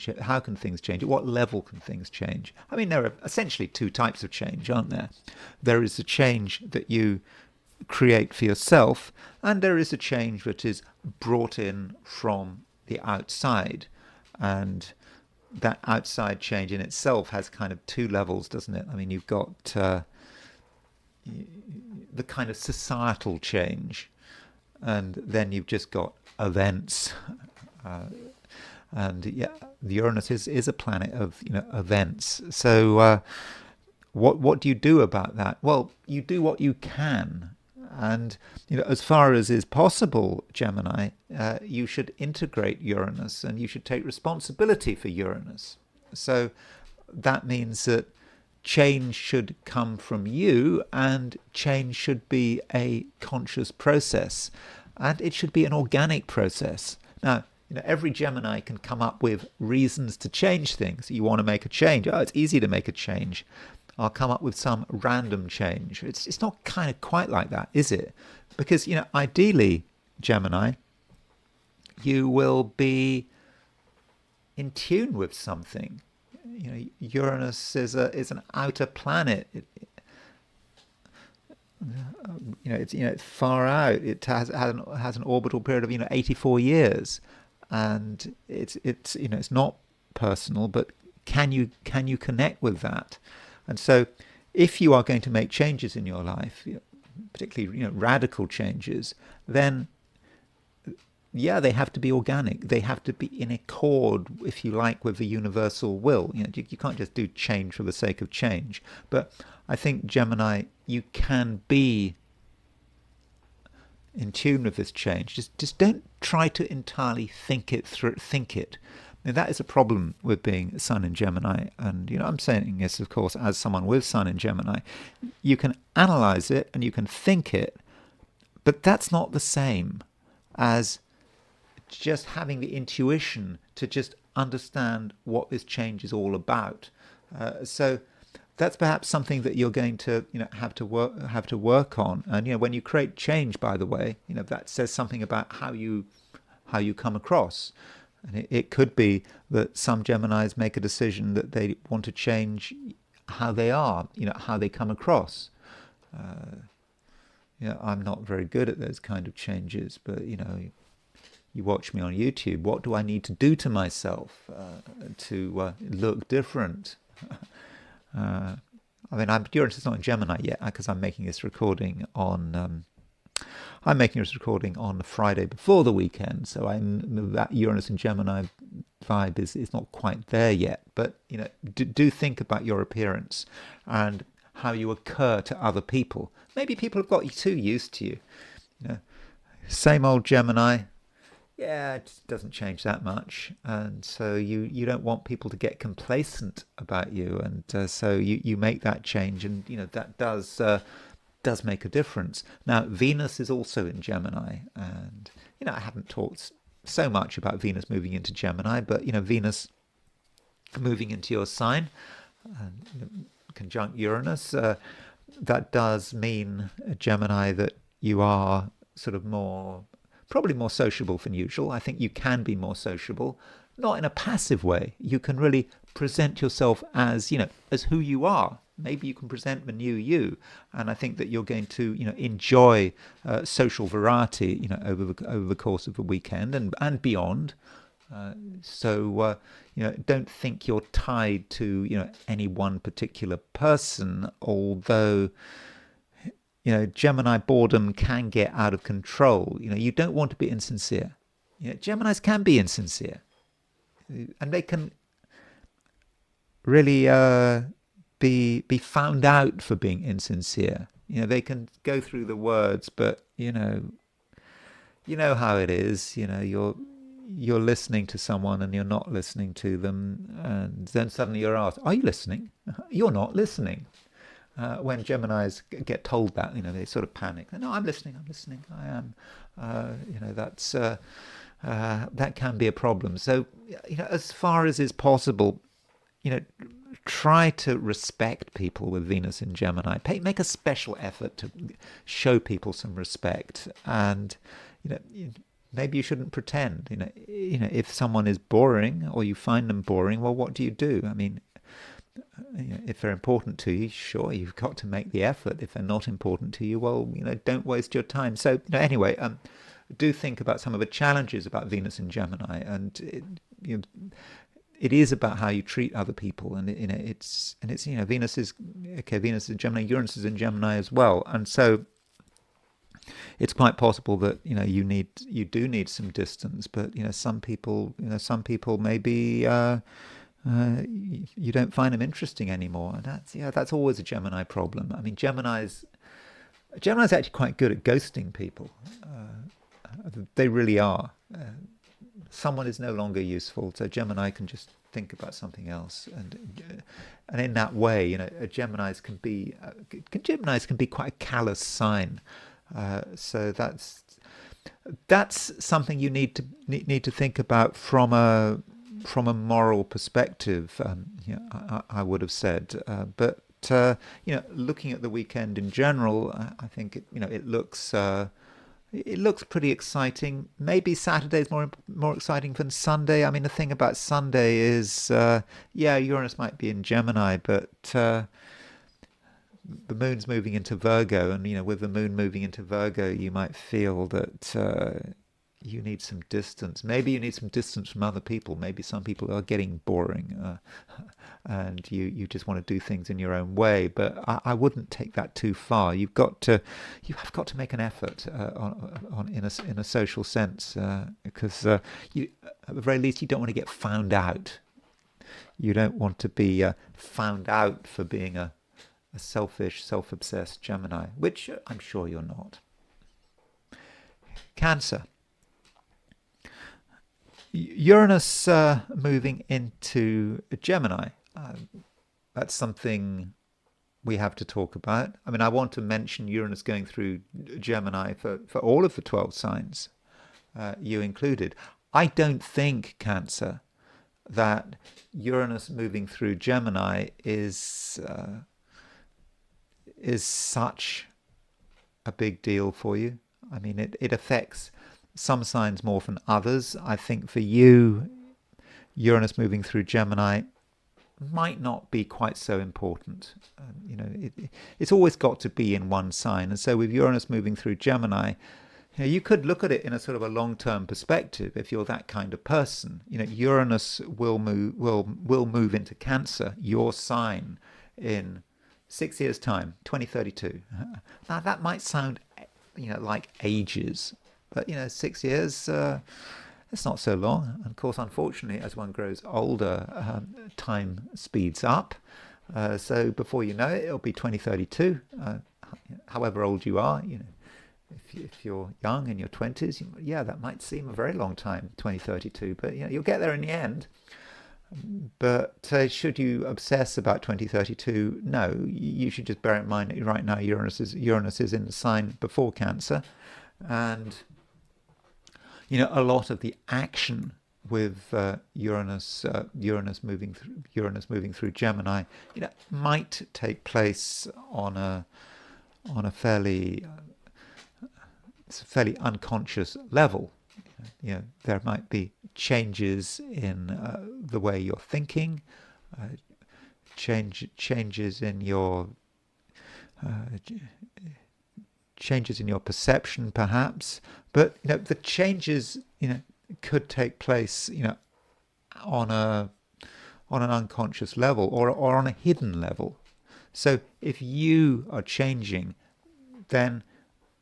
things change? At what level can things change? I mean, there are essentially two types of change, aren't there? There is a change that you create for yourself, and there is a change that is brought in from the outside. And that outside change in itself has kind of two levels, doesn't it? I mean, you've got the kind of societal change, and then you've just got events. and yeah, the Uranus is a planet of events. So what do you do about that? Well, you do what you can, and as far as is possible, Gemini, you should integrate Uranus, and you should take responsibility for Uranus. So that means that change should come from you, and change should be a conscious process, and it should be an organic process. Now, every Gemini can come up with reasons to change things. You want to make a change. Oh, it's easy to make a change. I'll come up with some random change. It's not kind of quite like that, is it? Because, ideally, Gemini, you will be in tune with something. Uranus is an outer planet. It's far out. It has an orbital period of 84 years, and it's not personal. But can you connect with that? And so, if you are going to make changes in your life, particularly radical changes, then yeah, they have to be organic. They have to be in accord, if you like, with the universal will. You can't just do change for the sake of change. But I think, Gemini, you can be in tune with this change. Just don't try to entirely think it through. Think it. Now, that is a problem with being Sun in Gemini. And I'm saying this, of course, as someone with Sun in Gemini. You can analyze it and you can think it, but that's not the same as just having the intuition to just understand what this change is all about. So that's perhaps something that you're going to have to work on. And when you create change, by the way, that says something about how you come across. And it could be that some Geminis make a decision that they want to change how they are, how they come across. I'm not very good at those kind of changes, but you watch me on YouTube. What do I need to do to myself to look different? Uranus is not in Gemini yet because I'm making this recording on. I'm making this recording on the Friday before the weekend, so that Uranus and Gemini vibe is not quite there yet. But do think about your appearance and how you occur to other people. Maybe people have got too used to you. Same old Gemini. Yeah, it doesn't change that much, and so you don't want people to get complacent about you, and so you make that change, and that does make a difference. Now, Venus is also in Gemini, and I haven't talked so much about Venus moving into Gemini, but Venus moving into your sign, conjunct Uranus, that does mean, Gemini, that you are sort of probably more sociable than usual. I think you can be more sociable, not in a passive way. You can really present yourself as as who you are. Maybe you can present the new you, and I think that you're going to enjoy social variety over the course of the weekend and beyond. So don't think you're tied to any one particular person, although Gemini boredom can get out of control. You don't want to be insincere. Geminis can be insincere, and they can really be found out for being insincere. They can go through the words, but you know how it is. You're listening to someone and you're not listening to them, and then suddenly you're asked, "Are you listening?" You're not listening. When Geminis get told that, they sort of panic. No, I'm listening. I am. That can be a problem. So, as far as is possible, try to respect people with Venus in Gemini. Make a special effort to show people some respect, and maybe you shouldn't pretend. If someone is boring or you find them boring, well, what do you do? I mean, if they're important to you, sure, you've got to make the effort. If they're not important to you, well, don't waste your time. So anyway, do think about some of the challenges about Venus in Gemini, and it is about how you treat other people, and it's Venus is in Gemini, Uranus is in Gemini as well, and so it's quite possible that you do need some distance, but some people maybe you don't find them interesting anymore, and that's always a Gemini problem. I mean, Gemini's actually quite good at ghosting people. They really are. Someone is no longer useful, so Gemini can just think about something else, and in that way, Geminis can be quite a callous sign. So that's something you need to think about from a moral perspective. I would have said, but looking at the weekend in general, I think it looks pretty exciting. Maybe Saturday's more exciting than Sunday. I mean, the thing about Sunday is, Uranus might be in Gemini, but the moon's moving into Virgo, and with the moon moving into Virgo, you might feel that you need some distance. Maybe you need some distance from other people. Maybe some people are getting boring, and you just want to do things in your own way. But I wouldn't take that too far. You have got to make an effort in a social sense, because at the very least you don't want to get found out. You don't want to be found out for being a selfish, self-obsessed Gemini, which I'm sure you're not. Cancer. Uranus moving into Gemini. That's something we have to talk about. I mean, I want to mention Uranus going through Gemini for all of the 12 signs, you included. I don't think, Cancer, that Uranus moving through Gemini is such a big deal for you. I mean, it affects some signs more than others. I think for you, Uranus moving through Gemini might not be quite so important. It's always got to be in one sign, and so with Uranus moving through Gemini, you could look at it in a sort of a long-term perspective. If you're that kind of person, Uranus will move into Cancer, your sign, in 6 years' time, 2032. Now that might sound, like ages, but 6 years, it's not so long. And of course, unfortunately, as one grows older, time speeds up. So before you know it, it'll be 2032. However old you are, if you're young in your 20s, that might seem a very long time, 2032. But you'll get there in the end. But should you obsess about 2032? No, you should just bear in mind that right now Uranus is in the sign before Cancer, and a lot of the action with Uranus moving through Gemini, might take place on a fairly unconscious level. There might be changes in the way you're thinking, changes in your perception, perhaps. But the changes could take place on an unconscious level or on a hidden level. So if you are changing, then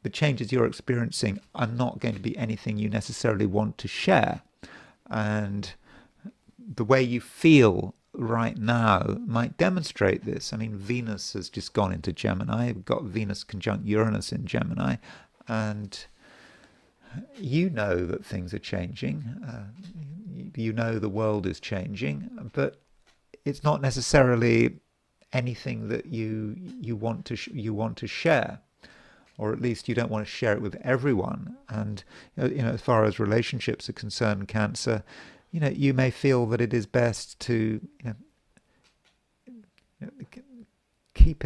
the changes you're experiencing are not going to be anything you necessarily want to share. And the way you feel right now might demonstrate this. I mean, Venus has just gone into Gemini. We've got Venus conjunct Uranus in Gemini. And that things are changing. The world is changing. But it's not necessarily anything that you want to share. Or at least you don't want to share it with everyone. And as far as relationships are concerned, Cancer, you may feel that it is best to keep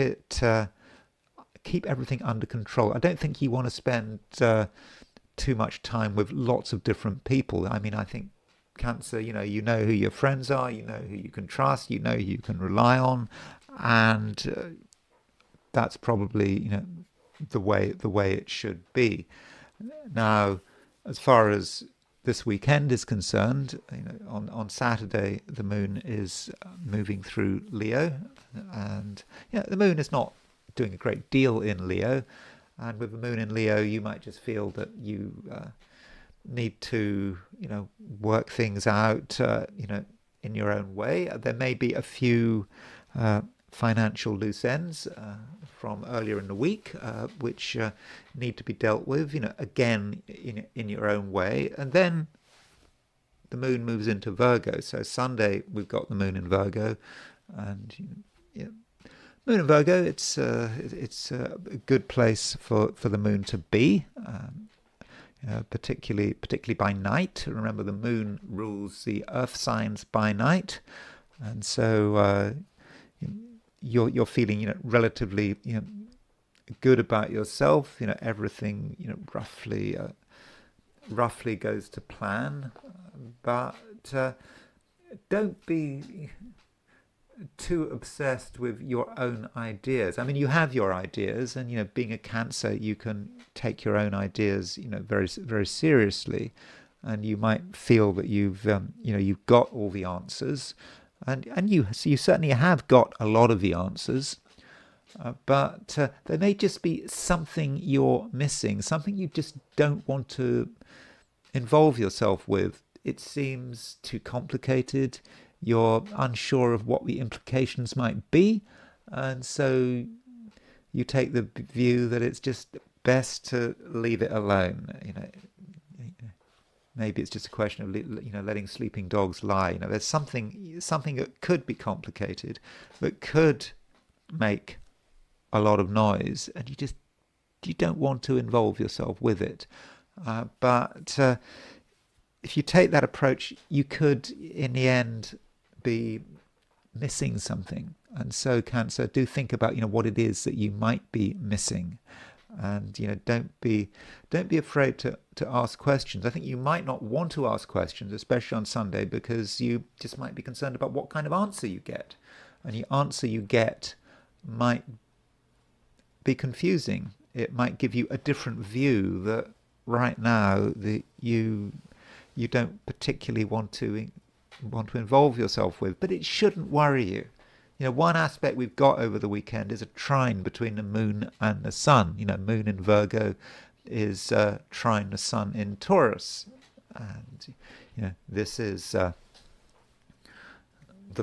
everything under control. I don't think you want to spend too much time with lots of different people. I mean, I think Cancer, who your friends are, who you can trust, who you can rely on, and that's probably the way it should be. Now, as far as this weekend is concerned, on Saturday the moon is moving through Leo, and the moon is not doing a great deal in Leo, And with the moon in Leo, you might just feel that you need to, work things out, in your own way. There may be a few financial loose ends from earlier in the week, which need to be dealt with, again, in your own way. And then the moon moves into Virgo. So Sunday, we've got the moon in Virgo. And, moon in Virgo, it's a good place for the moon to be. Particularly by night. Remember, the moon rules the earth signs by night, and so you're feeling relatively good about yourself. Everything roughly goes to plan, but don't be too obsessed with your own ideas. I mean, you have your ideas, and being a Cancer, you can take your own ideas, very very seriously, and you might feel that you've got all the answers, and you certainly have got a lot of the answers, but there may just be something you're missing, something you just don't want to involve yourself with. It seems too complicated. You're unsure of what the implications might be, and so you take the view that it's just best to leave it alone. Maybe it's just a question of letting sleeping dogs lie. There's something that could be complicated, that could make a lot of noise, and you don't want to involve yourself with it. But if you take that approach, you could, in the end, be missing something. And so, Cancer, do think about what it is that you might be missing, and don't be afraid to ask questions. I think you might not want to ask questions, especially on Sunday, because you just might be concerned about what kind of answer you get, and the answer you get might be confusing. It might give you a different view that right now you don't particularly want to involve yourself with, but it shouldn't worry you. One aspect we've got over the weekend is a trine between the moon and the sun. Moon in Virgo is trine the sun in Taurus, and this is the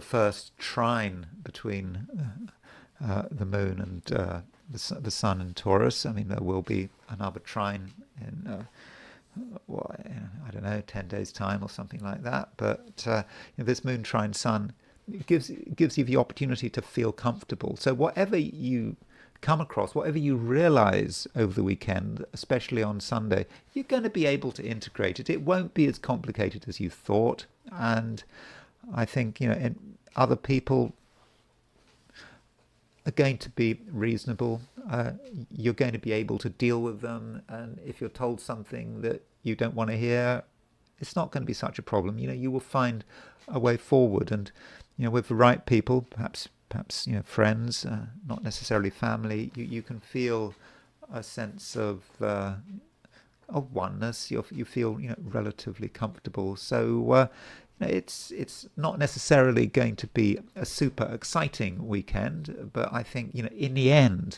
first trine between the moon and the sun in Taurus. I mean, there will be another trine in I don't know, 10 days time or something like that. But this moon trine sun gives you the opportunity to feel comfortable. So whatever you come across, whatever you realize over the weekend, especially on Sunday, you're going to be able to integrate it. It won't be as complicated as you thought. And I think, other people are going to be reasonable. You're going to be able to deal with them, and if you're told something that you don't want to hear, it's not going to be such a problem. You will find a way forward, and with the right people, perhaps friends, not necessarily family, you can feel a sense of oneness. You feel relatively comfortable. So it's not necessarily going to be a super exciting weekend, but I think in the end,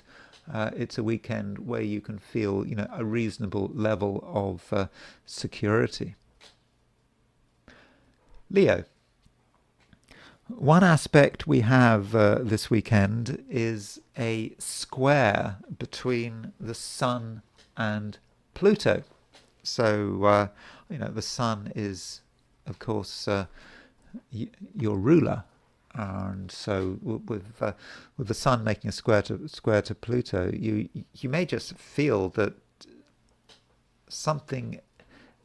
it's a weekend where you can feel a reasonable level of security. Leo. One aspect we have this weekend is a square between the Sun and Pluto. So the Sun is, of course, your ruler, and so with the Sun making a square to Pluto, you may just feel that something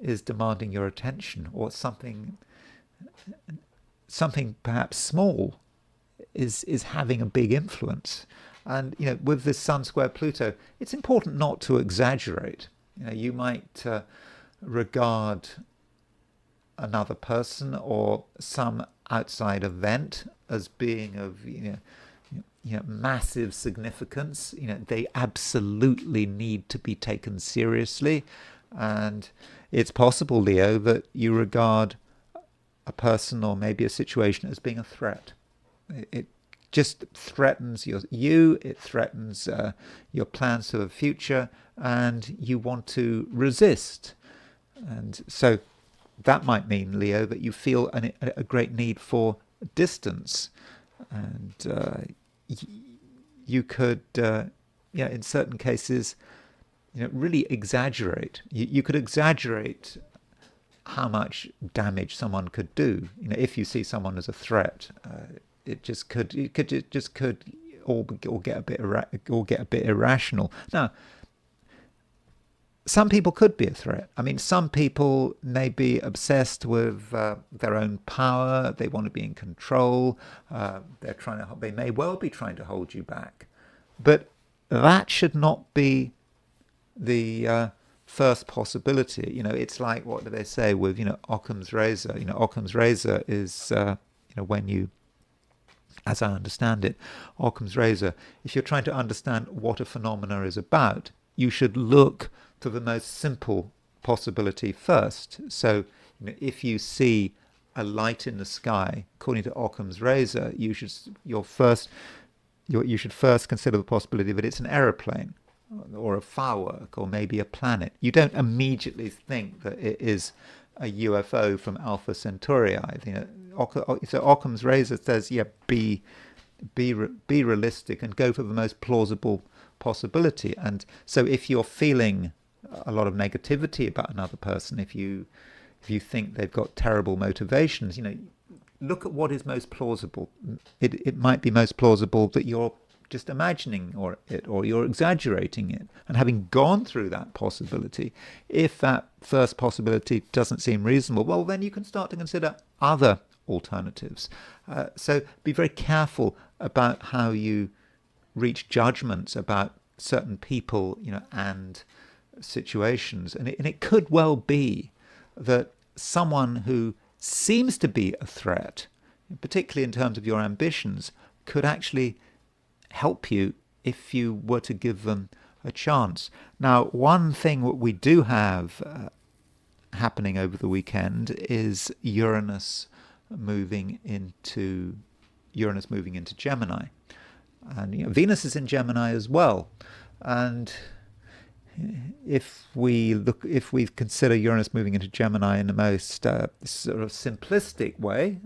is demanding your attention, or something perhaps small is having a big influence. And with this Sun square Pluto, it's important not to exaggerate. You might regard another person or some outside event as being of massive significance. They absolutely need to be taken seriously, and it's possible, Leo, that you regard a person or maybe a situation as being a threat. It just threatens you, it threatens your plans for the future, and you want to resist. And so that might mean, Leo, that you feel a great need for distance. And you could, in certain cases, really exaggerate. You could exaggerate how much damage someone could do. If you see someone as a threat, it just could all get a bit irrational. Now, some people could be a threat. I mean, some people may be obsessed with their own power. They want to be in control. They may well be trying to hold you back, but that should not be the first possibility. It's like, what do they say with Occam's razor? Occam's razor is when you, as I understand it, Occam's razor. If you're trying to understand what a phenomena is about, you should look to the most simple possibility first. So, if you see a light in the sky, according to Occam's razor, you should first consider the possibility that it's an aeroplane, or a firework, or maybe a planet. You don't immediately think that it is a UFO from Alpha Centauri. I think so. Occam's razor says, be realistic and go for the most plausible possibility. And so, if you're feeling a lot of negativity about another person, if you think they've got terrible motivations, look at what is most plausible. It might be most plausible that you're just imagining or you're exaggerating it. And having gone through that possibility, if that first possibility doesn't seem reasonable, well, then you can start to consider other alternatives. So be very careful about how you reach judgments about certain people, and situations. And it could well be that someone who seems to be a threat, particularly in terms of your ambitions, could actually help you if you were to give them a chance. Now, one thing that we do have happening over the weekend is Uranus moving into Gemini, and Venus is in Gemini as well. And if we consider Uranus moving into Gemini in the most sort of simplistic way,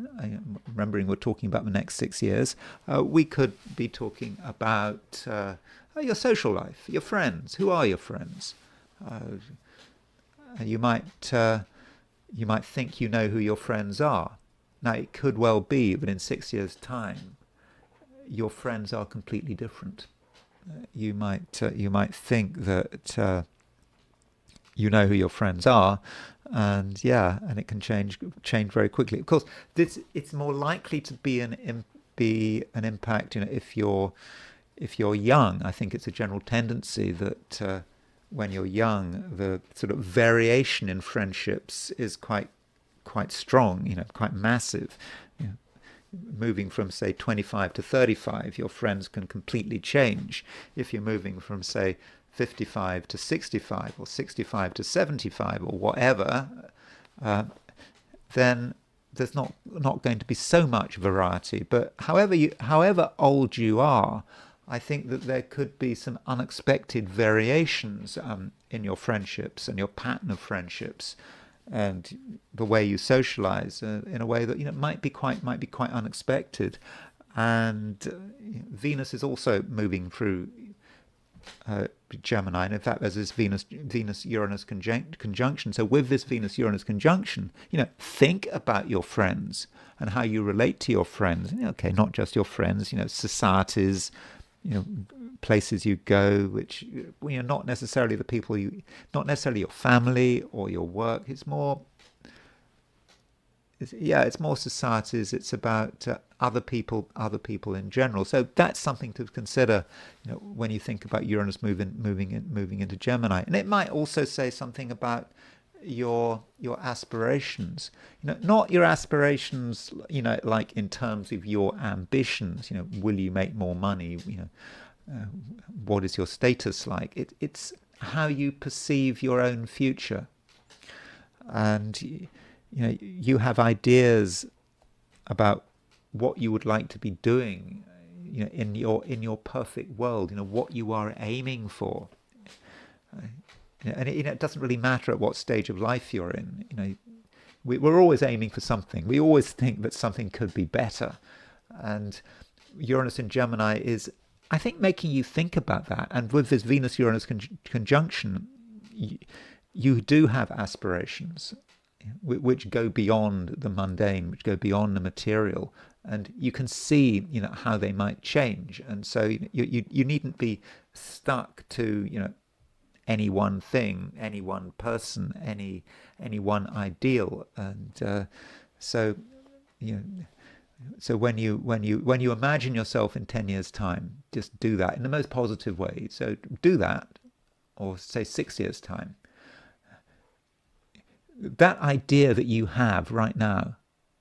remembering we're talking about the next 6 years, we could be talking about your social life, your friends. Who are your friends? You might think you know who your friends are. Now, it could well be that in 6 years' time, your friends are completely different. You might think that you know who your friends are, and it can change very quickly. Of course, it's more likely to be an impact. If you're young, I think it's a general tendency that when you're young, the sort of variation in friendships is quite strong. Quite massive. Moving from, say, 25 to 35, your friends can completely change. If you're moving from, say, 55 to 65 or 65 to 75 or whatever, then there's not going to be so much variety. But however old you are, I think that there could be some unexpected variations in your friendships and your pattern of friendships, and the way you socialize in a way that might be quite unexpected. And Venus is also moving through Gemini, and in fact there's this Venus-Uranus conjunction. So with this Venus-Uranus conjunction, think about your friends and how you relate to your friends. Okay, not just your friends, societies, places you go, which not necessarily the people not necessarily your family or your work. It's more societies. It's about other people in general. So that's something to consider, when you think about Uranus moving into Gemini. And it might also say something about your aspirations. Not your aspirations, like in terms of your ambitions. Will you make more money? What is your status like? It's how you perceive your own future, and you have ideas about what you would like to be doing, in your perfect world, what you are aiming for. And it doesn't really matter at what stage of life you're in. We're always aiming for something. We always think that something could be better. And Uranus in Gemini is, I think, making you think about that. And with this Venus-Uranus conjunction, you do have aspirations which go beyond the mundane, which go beyond the material. And you can see, how they might change. And so you needn't be stuck to, any one thing, any one person, any one ideal. And so when you imagine yourself in 10 years' time, just do that in the most positive way. So do that, or say 6 years' time. That idea that you have right now,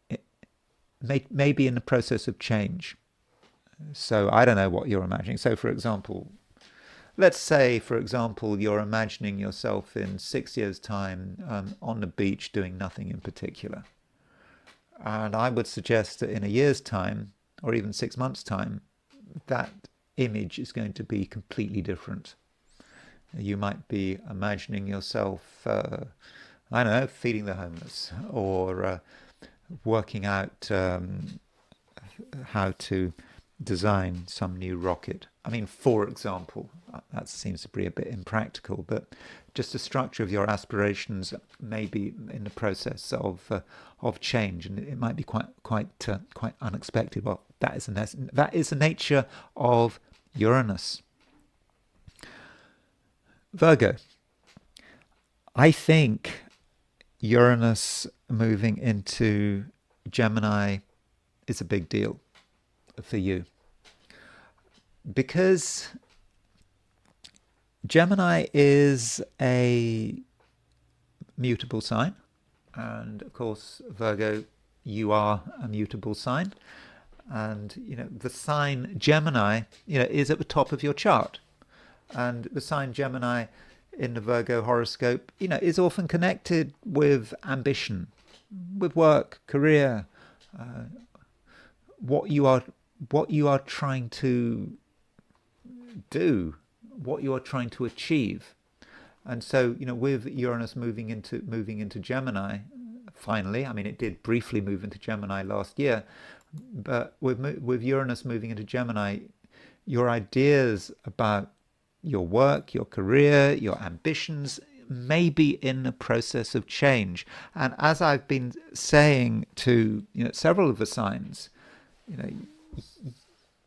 it may be in the process of change. So I don't know what you're imagining. So for example, let's say, for example, you're imagining yourself in 6 years' time on the beach doing nothing in particular. And I would suggest that in a year's time, or even 6 months' time, that image is going to be completely different. You might be imagining yourself, I don't know, feeding the homeless, or working out how to design some new rocket. I mean, for example, that seems to be a bit impractical, but just the structure of your aspirations may be in the process of change, and it might be quite unexpected. Well, that is the nature of Uranus. Virgo. I think Uranus moving into Gemini is a big deal for you, because Gemini is a mutable sign, and of course, Virgo, you are a mutable sign, and the sign Gemini is at the top of your chart, and the sign Gemini in the Virgo horoscope is often connected with ambition, with work, career, what you are trying to do, what you are trying to achieve. And so with Uranus moving into Gemini, finally, I mean, it did briefly move into Gemini last year, but with Uranus moving into Gemini, your ideas about your work, your career, your ambitions may be in the process of change. And as I've been saying to several of the signs,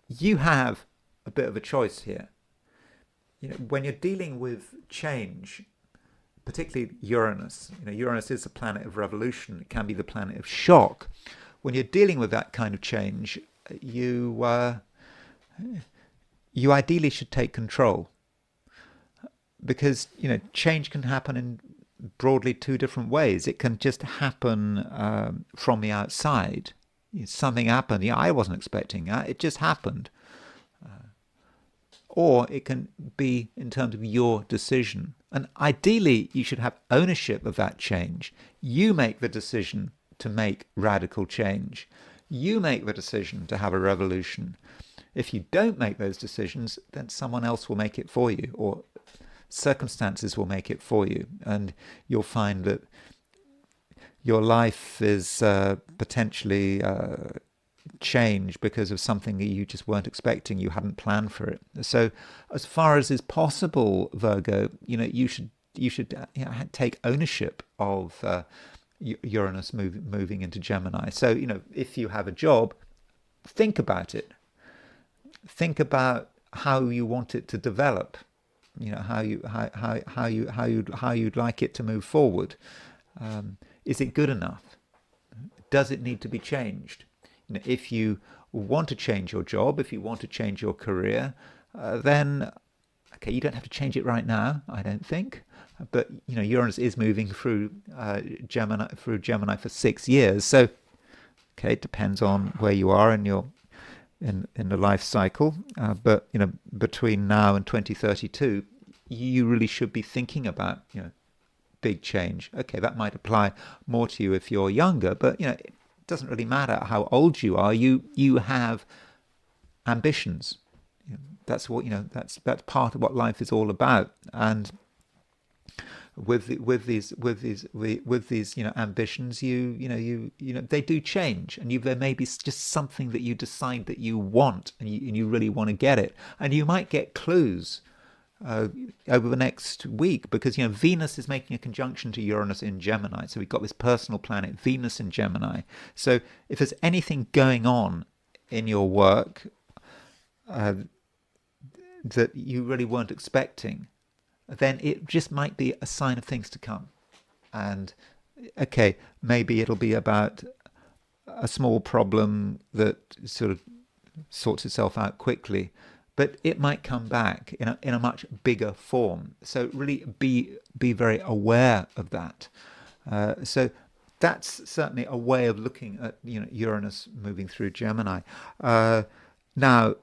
you have a bit of a choice here. When you're dealing with change, particularly Uranus, Uranus is the planet of revolution. It can be the planet of shock. When you're dealing with that kind of change, you ideally should take control, because change can happen in broadly two different ways. It can just happen from the outside. Something happened. I wasn't expecting that. It just happened. Or it can be in terms of your decision. And ideally, you should have ownership of that change. You make the decision to make radical change. You make the decision to have a revolution. If you don't make those decisions, then someone else will make it for you, or circumstances will make it for you. And you'll find that your life is potentially changed because of something that you just weren't expecting. You hadn't planned for it. So as far as is possible, Virgo, you should take ownership of Uranus moving into Gemini. So if you have a job, think about it. Think about how you want it to develop. How you'd like it to move forward. Is it good enough? Does it need to be changed? If you want to change your job, if you want to change your career, then okay, you don't have to change it right now, I don't think. But Uranus is moving through Gemini for 6 years, so okay, it depends on where you are in your in the life cycle. But between now and 2032, you really should be thinking about big change. Okay, that might apply more to you if you're younger, but it doesn't really matter how old you are. You have ambitions. That's what that's part of what life is all about. And with these ambitions, they do change, and there may be just something that you decide that you want, and you really want to get it, and you might get clues over the next week, because Venus is making a conjunction to Uranus in Gemini, so we've got this personal planet Venus in Gemini. So if there's anything going on in your work that you really weren't expecting, then it just might be a sign of things to come. And okay, maybe it'll be about a small problem that sort of sorts itself out quickly, but it might come back in a much bigger form. So really be very aware of that. So that's certainly a way of looking at Uranus moving through Gemini. Now,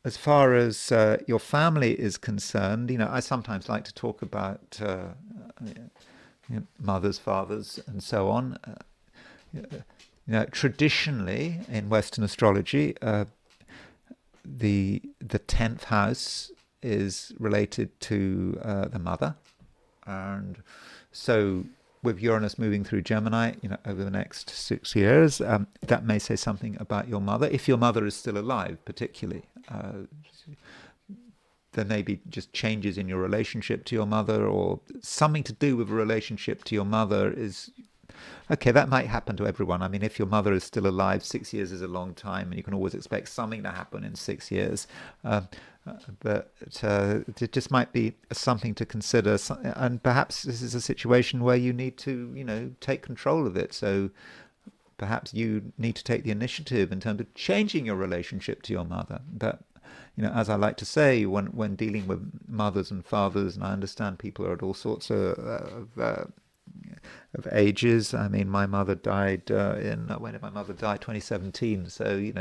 as far as your family is concerned, I sometimes like to talk about mothers, fathers, and so on. Traditionally in Western astrology, the 10th house is related to the mother, and so with Uranus moving through Gemini, over the next 6 years, that may say something about your mother, if your mother is still alive, particularly. There may be just changes in your relationship to your mother, or something to do with a relationship to your mother is... Okay, that might happen to everyone. I mean, if your mother is still alive, 6 years is a long time, and you can always expect something to happen in 6 years. But it just might be something to consider. And perhaps this is a situation where you need to, take control of it. So perhaps you need to take the initiative in terms of changing your relationship to your mother. But, as I like to say, when dealing with mothers and fathers, and I understand people are at all sorts of ages. I mean, my mother died when did my mother die? 2017. So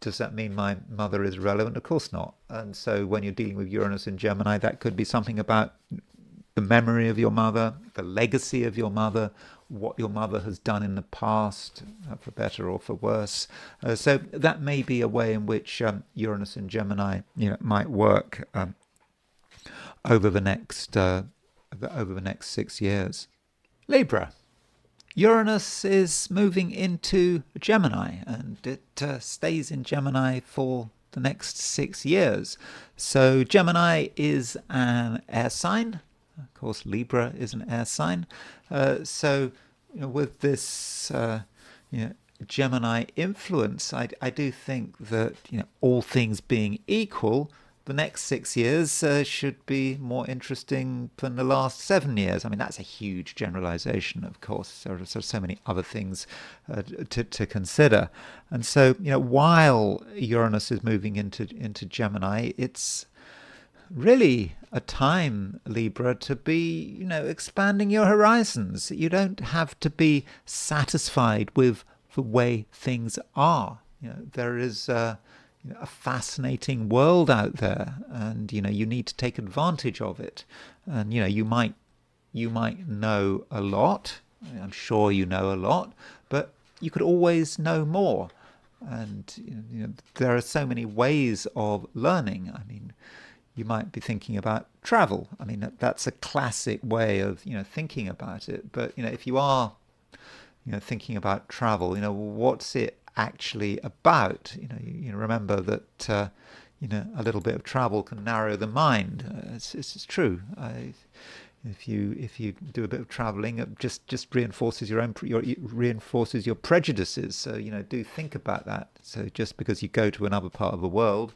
does that mean my mother is relevant? Of course not. And so when you're dealing with Uranus in Gemini, that could be something about the memory of your mother, the legacy of your mother, what your mother has done in the past, for better or for worse. So that may be a way in which Uranus in Gemini, might work over the next 6 years. Libra. Uranus is moving into Gemini, and it stays in Gemini for the next 6 years. So Gemini is an air sign. Of course, Libra is an air sign. So with this Gemini influence, I do think that all things being equal, the next 6 years should be more interesting than the last 7 years. I mean, that's a huge generalization, of course. There are so many other things to consider. And so, while Uranus is moving into Gemini, it's really a time, Libra, to be, expanding your horizons. You don't have to be satisfied with the way things are. There is a fascinating world out there, and you need to take advantage of it. And you might know a lot. I'm sure you know a lot, but you could always know more. And there are so many ways of learning. I mean, you might be thinking about travel. I mean, that's a classic way of thinking about it. But if you are thinking about travel, what's it actually about? Remember that a little bit of travel can narrow the mind. It's true. If you do a bit of traveling, it just reinforces reinforces your prejudices. So do think about that. So just because you go to another part of the world,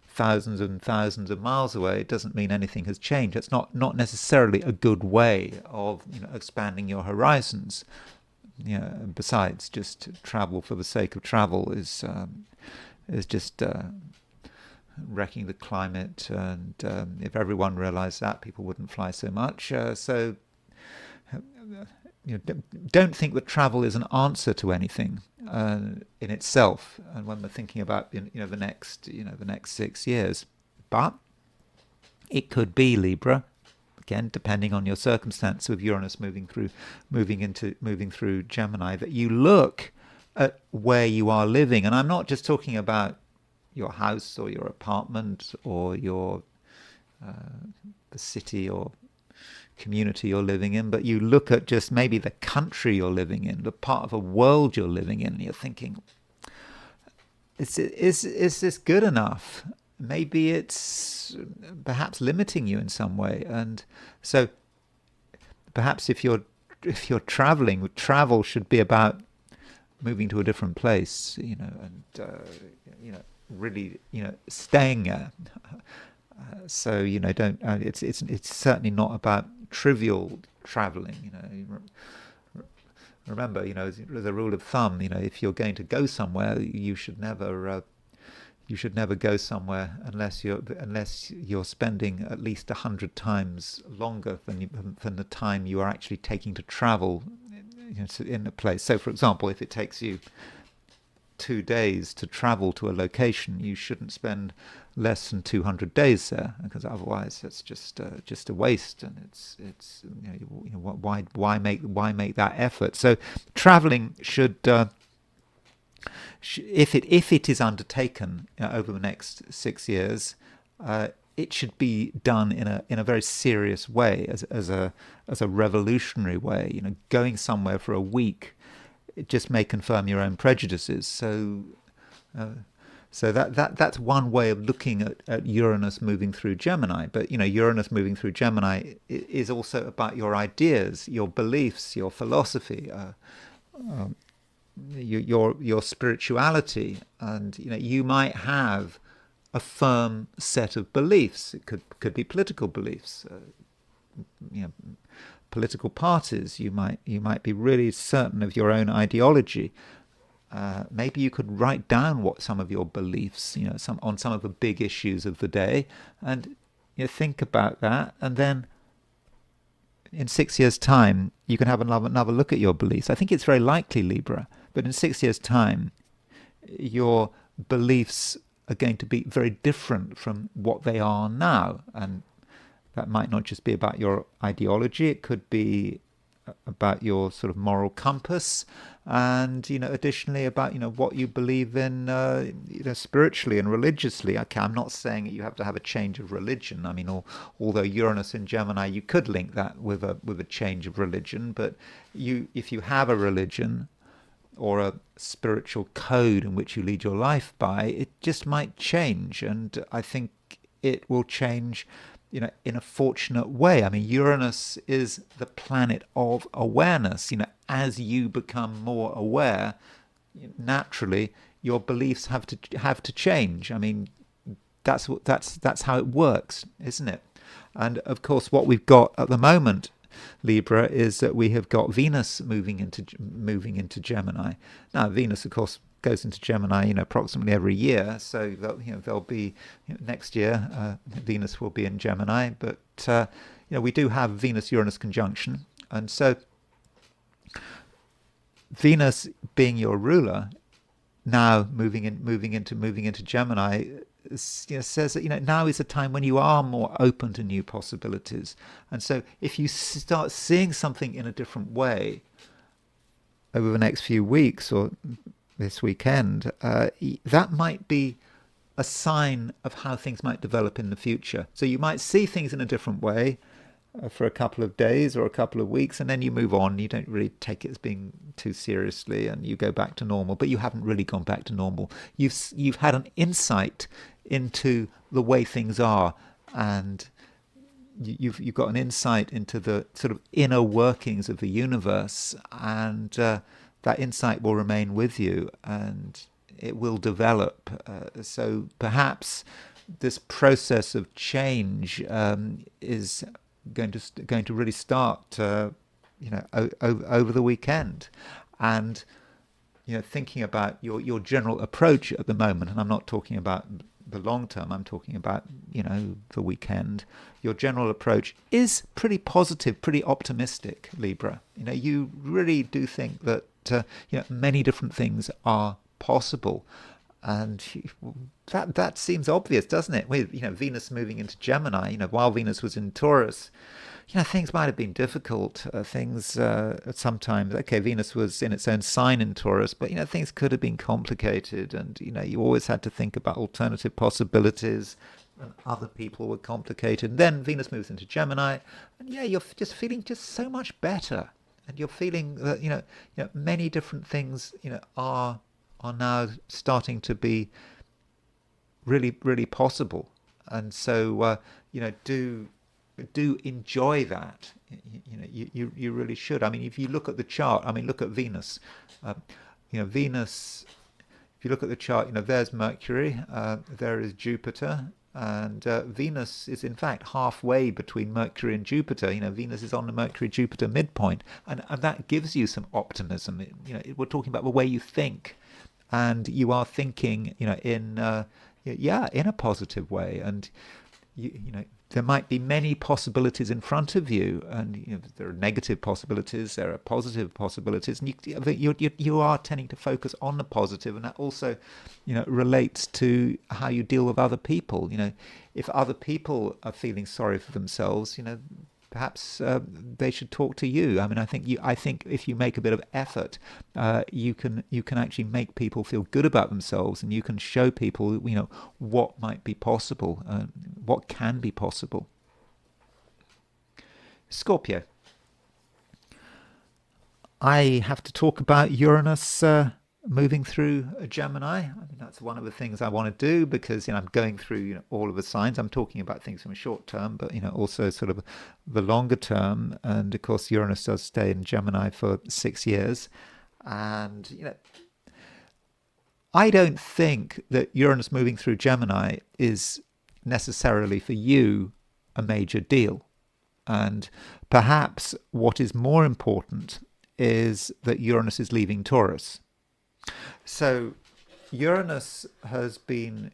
thousands and thousands of miles away, it doesn't mean anything has changed. It's not necessarily a good way of expanding your horizons. Besides, just travel for the sake of travel is just wrecking the climate. And if everyone realised that, people wouldn't fly so much. So don't think that travel is an answer to anything in itself. And when we're thinking about the next 6 years, but it could be, Libra, again depending on your circumstance, with Uranus moving through Gemini, that you look at where you are living. And I'm not just talking about your house or your apartment or your the city or community you're living in, but you look at just maybe the country you're living in, the part of a world you're living in, and you're thinking, is this good enough? Maybe it's perhaps limiting you in some way. And so perhaps if you're traveling, travel should be about moving to a different place, and really, staying there. So don't. It's certainly not about trivial traveling. Remember, as a rule of thumb, if you're going to go somewhere, you should never go somewhere unless you're spending at least 100 times longer than the time you are actually taking to travel in a place. So, for example, if it takes you 2 days to travel to a location, you shouldn't spend less than 200 days there, because otherwise it's just a waste, and it's why make that effort? So traveling should, if it is undertaken over the next 6 years, it should be done in a very serious way, as a revolutionary way. Going somewhere for a week, it just may confirm your own prejudices. So that's one way of looking at Uranus moving through Gemini. But Uranus moving through Gemini is also about your ideas, your beliefs, your philosophy, your spirituality, and you might have a firm set of beliefs. It could be political beliefs. Political parties. You might be really certain of your own ideology. Maybe you could write down what some of your beliefs, on some of the big issues of the day, and think about that, and then in 6 years' time you can have another look at your beliefs. I think it's very likely, Libra, but in 6 years' time your beliefs are going to be very different from what they are now, and that might not just be about your ideology. It could be about your sort of moral compass, and additionally about what you believe in, spiritually and religiously. Okay, I'm not saying that you have to have a change of religion. I mean, although Uranus in Gemini, you could link that with a change of religion, but if you have a religion or a spiritual code in which you lead your life by, it just might change, and I think it will change in a fortunate way. I mean, Uranus is the planet of awareness. As you become more aware, naturally your beliefs have to change. I mean, that's how it works, isn't it? And of course, what we've got at the moment, Libra, is that we have got Venus moving into Gemini. Now, Venus, of course, goes into Gemini, approximately every year. So there'll be next year, Venus will be in Gemini. But we do have Venus-Uranus conjunction, and so Venus, being your ruler, now moving into Gemini, says that now is a time when you are more open to new possibilities. And so if you start seeing something in a different way over the next few weeks or this weekend, that might be a sign of how things might develop in the future. So you might see things in a different way for a couple of days or a couple of weeks, and then you move on. You don't really take it as being too seriously, and you go back to normal. But you haven't really gone back to normal. You've had an insight into the way things are, and you've got an insight into the sort of inner workings of the universe, and that insight will remain with you, and it will develop. So perhaps this process of change is going to really start, over the weekend, and thinking about your general approach at the moment. And I'm not talking about the long term. I'm talking about the weekend. Your general approach is pretty positive, pretty optimistic, Libra. You really do think that many different things are possible, And that seems obvious, doesn't it? With Venus moving into Gemini, while Venus was in Taurus, things might have been difficult. Things sometimes, okay, Venus was in its own sign in Taurus, but things could have been complicated, and you always had to think about alternative possibilities. And other people were complicated. And then Venus moves into Gemini, and you're just feeling just so much better, and you're feeling that many different things are now starting to be really, really possible. And so, do enjoy that. You really should. I mean, if you look at the chart, I mean, look at Venus. Venus. If you look at the chart, there's Mercury, there is Jupiter, and Venus is in fact halfway between Mercury and Jupiter. Venus is on the Mercury-Jupiter midpoint, and that gives you some optimism. We're talking about the way you think, and you are thinking, in a positive way, and there might be many possibilities in front of you, and there are negative possibilities, there are positive possibilities, and you are tending to focus on the positive, and that also relates to how you deal with other people. If other people are feeling sorry for themselves, perhaps they should talk to you. I mean, I think if you make a bit of effort, you can actually make people feel good about themselves, and you can show people what might be possible, what can be possible. Scorpio. I have to talk about Uranus moving through Gemini. I mean, that's one of the things I want to do, because I'm going through all of the signs. I'm talking about things from a short term, but also sort of the longer term. And of course, Uranus does stay in Gemini for 6 years. And I don't think that Uranus moving through Gemini is necessarily for you a major deal. And perhaps what is more important is that Uranus is leaving Taurus. So Uranus has been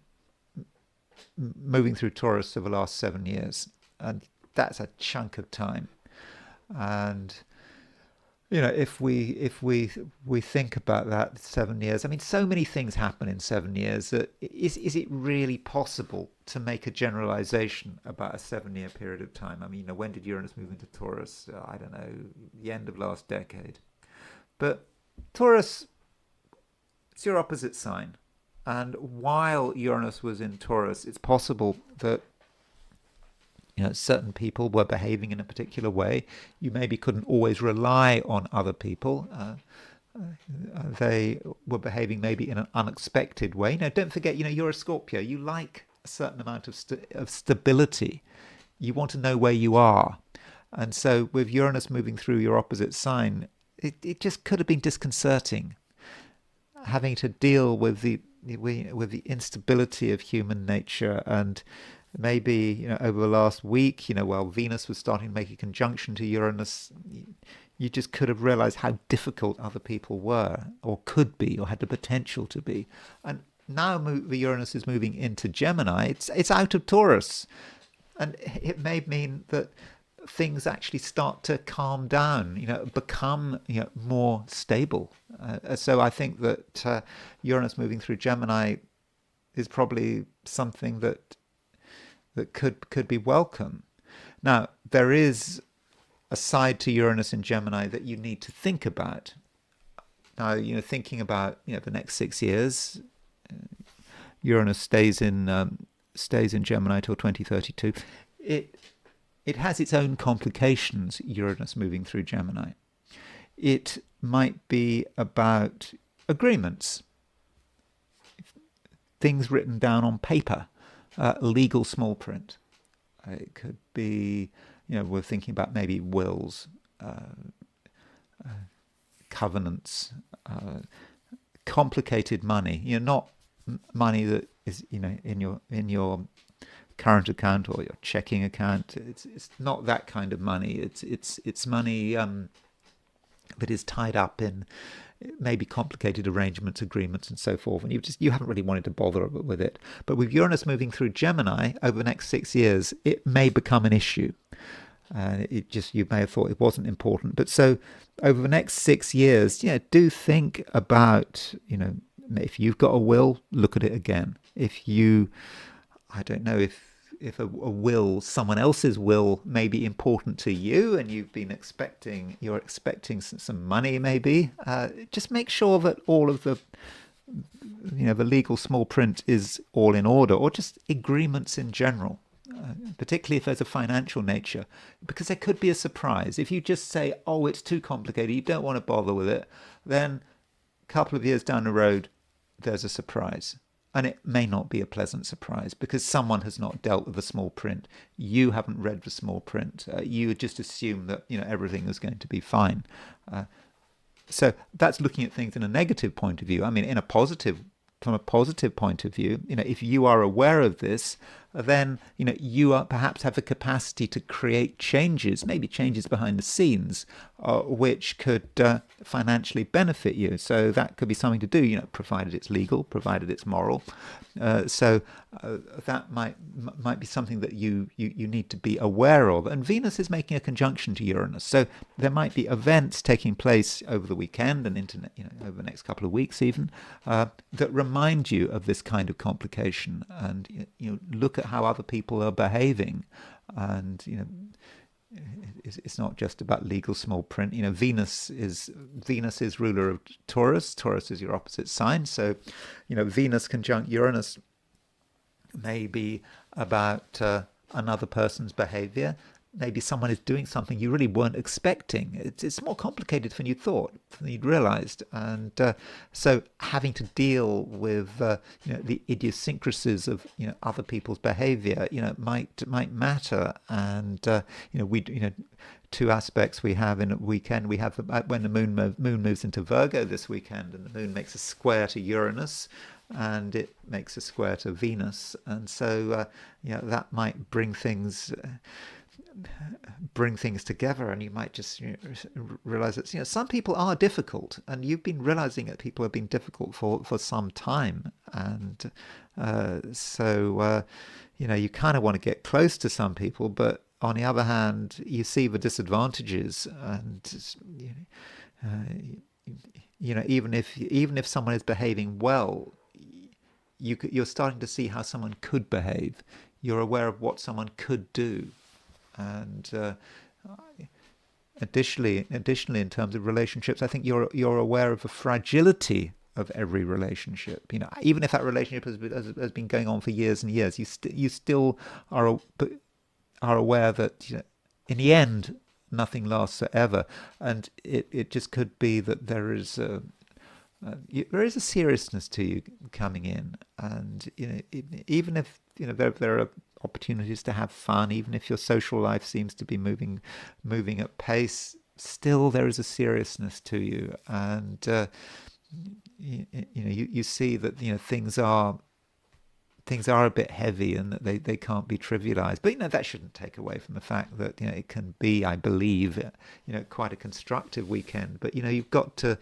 moving through Taurus for the last 7 years, and that's a chunk of time. And if we think about that 7 years, I mean, so many things happen in 7 years that is it really possible to make a generalization about a 7-year period of time? I mean, when did Uranus move into Taurus? I don't know, the end of last decade. But Taurus, it's your opposite sign. And while Uranus was in Taurus, it's possible that certain people were behaving in a particular way. You maybe couldn't always rely on other people. They were behaving maybe in an unexpected way. Now, don't forget, you're a Scorpio. You like a certain amount of stability. You want to know where you are. And so with Uranus moving through your opposite sign, it just could have been disconcerting, having to deal with the instability of human nature. And maybe over the last week, while Venus was starting to make a conjunction to Uranus, you just could have realized how difficult other people were, or could be, or had the potential to be. And now the Uranus is moving into Gemini. It's out of Taurus, and it may mean that things actually start to calm down, become more stable. So I think that Uranus moving through Gemini is probably something that could be welcome. Now, there is a side to Uranus in Gemini that you need to think about. Now, thinking about the next 6 years, Uranus stays in Gemini till 2032. It has its own complications, Uranus moving through Gemini. It might be about agreements, things written down on paper, legal small print. It could be, we're thinking about maybe wills, covenants, complicated money. Not money that is in your current account or your checking account. It's not that kind of money. It's money that is tied up in maybe complicated arrangements, agreements, and so forth. And you haven't really wanted to bother with it. But with Uranus moving through Gemini over the next 6 years, it may become an issue. You may have thought it wasn't important. But so over the next 6 years, do think about If you've got a will, look at it again. If you, I don't know, if a will, someone else's will may be important to you and you're expecting some money maybe, just make sure that all of the legal small print is all in order, or just agreements in general, particularly if there's a financial nature, because there could be a surprise. If you just say, oh, it's too complicated, you don't want to bother with it, then a couple of years down the road, there's a surprise. And it may not be a pleasant surprise because someone has not dealt with the small print. You haven't read the small print. You just assume that everything is going to be fine. So that's looking at things in a negative point of view. I mean, from a positive point of view, if you are aware of this, then you perhaps have the capacity to create changes, maybe changes behind the scenes, which could financially benefit you. So that could be something to do, provided it's legal, provided it's moral. So that might be something that you need to be aware of. And Venus is making a conjunction to Uranus, so there might be events taking place over the weekend and into over the next couple of weeks even, that remind you of this kind of complication, and look at how other people are behaving, and it's not just about legal small print. Venus is ruler of Taurus. Taurus is your opposite sign, so Venus conjunct Uranus may be about another person's behavior. Maybe someone is doing something you really weren't expecting. It's more complicated than you thought, than you'd realized. And so having to deal with the idiosyncrasies of other people's behavior might matter. And two aspects we have in a weekend. We have when the moon moves into Virgo this weekend, and the moon makes a square to Uranus, and it makes a square to Venus. And so that might bring things together, and you might just realize that some people are difficult, and you've been realizing that people have been difficult for some time, and so you kind of want to get close to some people, but on the other hand you see the disadvantages, and even if someone is behaving well, you're starting to see how someone could behave. You're aware of what someone could do. And additionally, in terms of relationships, I think you're aware of the fragility of every relationship. Even if that relationship has been going on for years and years, you still are aware that in the end nothing lasts forever, and it just could be that there is a seriousness to you coming in, and even if there are opportunities to have fun, even if your social life seems to be moving at pace, still there is a seriousness to you, and you see that things are a bit heavy, and that they can't be trivialized. But that shouldn't take away from the fact that it can be, I believe, quite a constructive weekend. But you've got to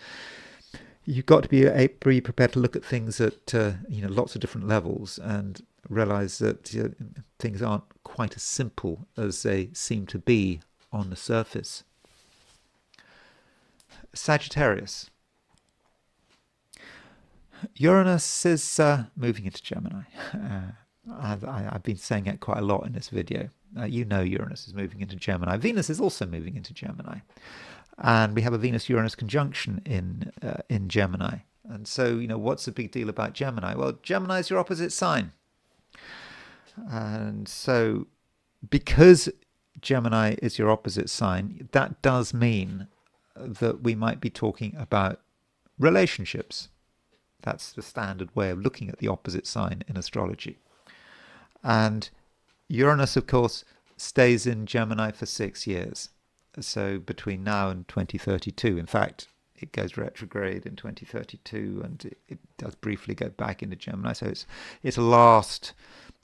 be prepared to look at things at lots of different levels, and realize that things aren't quite as simple as they seem to be on the surface. Sagittarius. Uranus is moving into Gemini. I've been saying it quite a lot in this video. Uranus is moving into Gemini. Venus is also moving into Gemini. And we have a Venus-Uranus conjunction in Gemini. And so, what's the big deal about Gemini? Well, Gemini is your opposite sign. And so, because Gemini is your opposite sign, that does mean that we might be talking about relationships. That's the standard way of looking at the opposite sign in astrology. And Uranus, of course, stays in Gemini for 6 years. So between now and 2032. In fact, it goes retrograde in 2032, and it does briefly go back into Gemini. So it's a last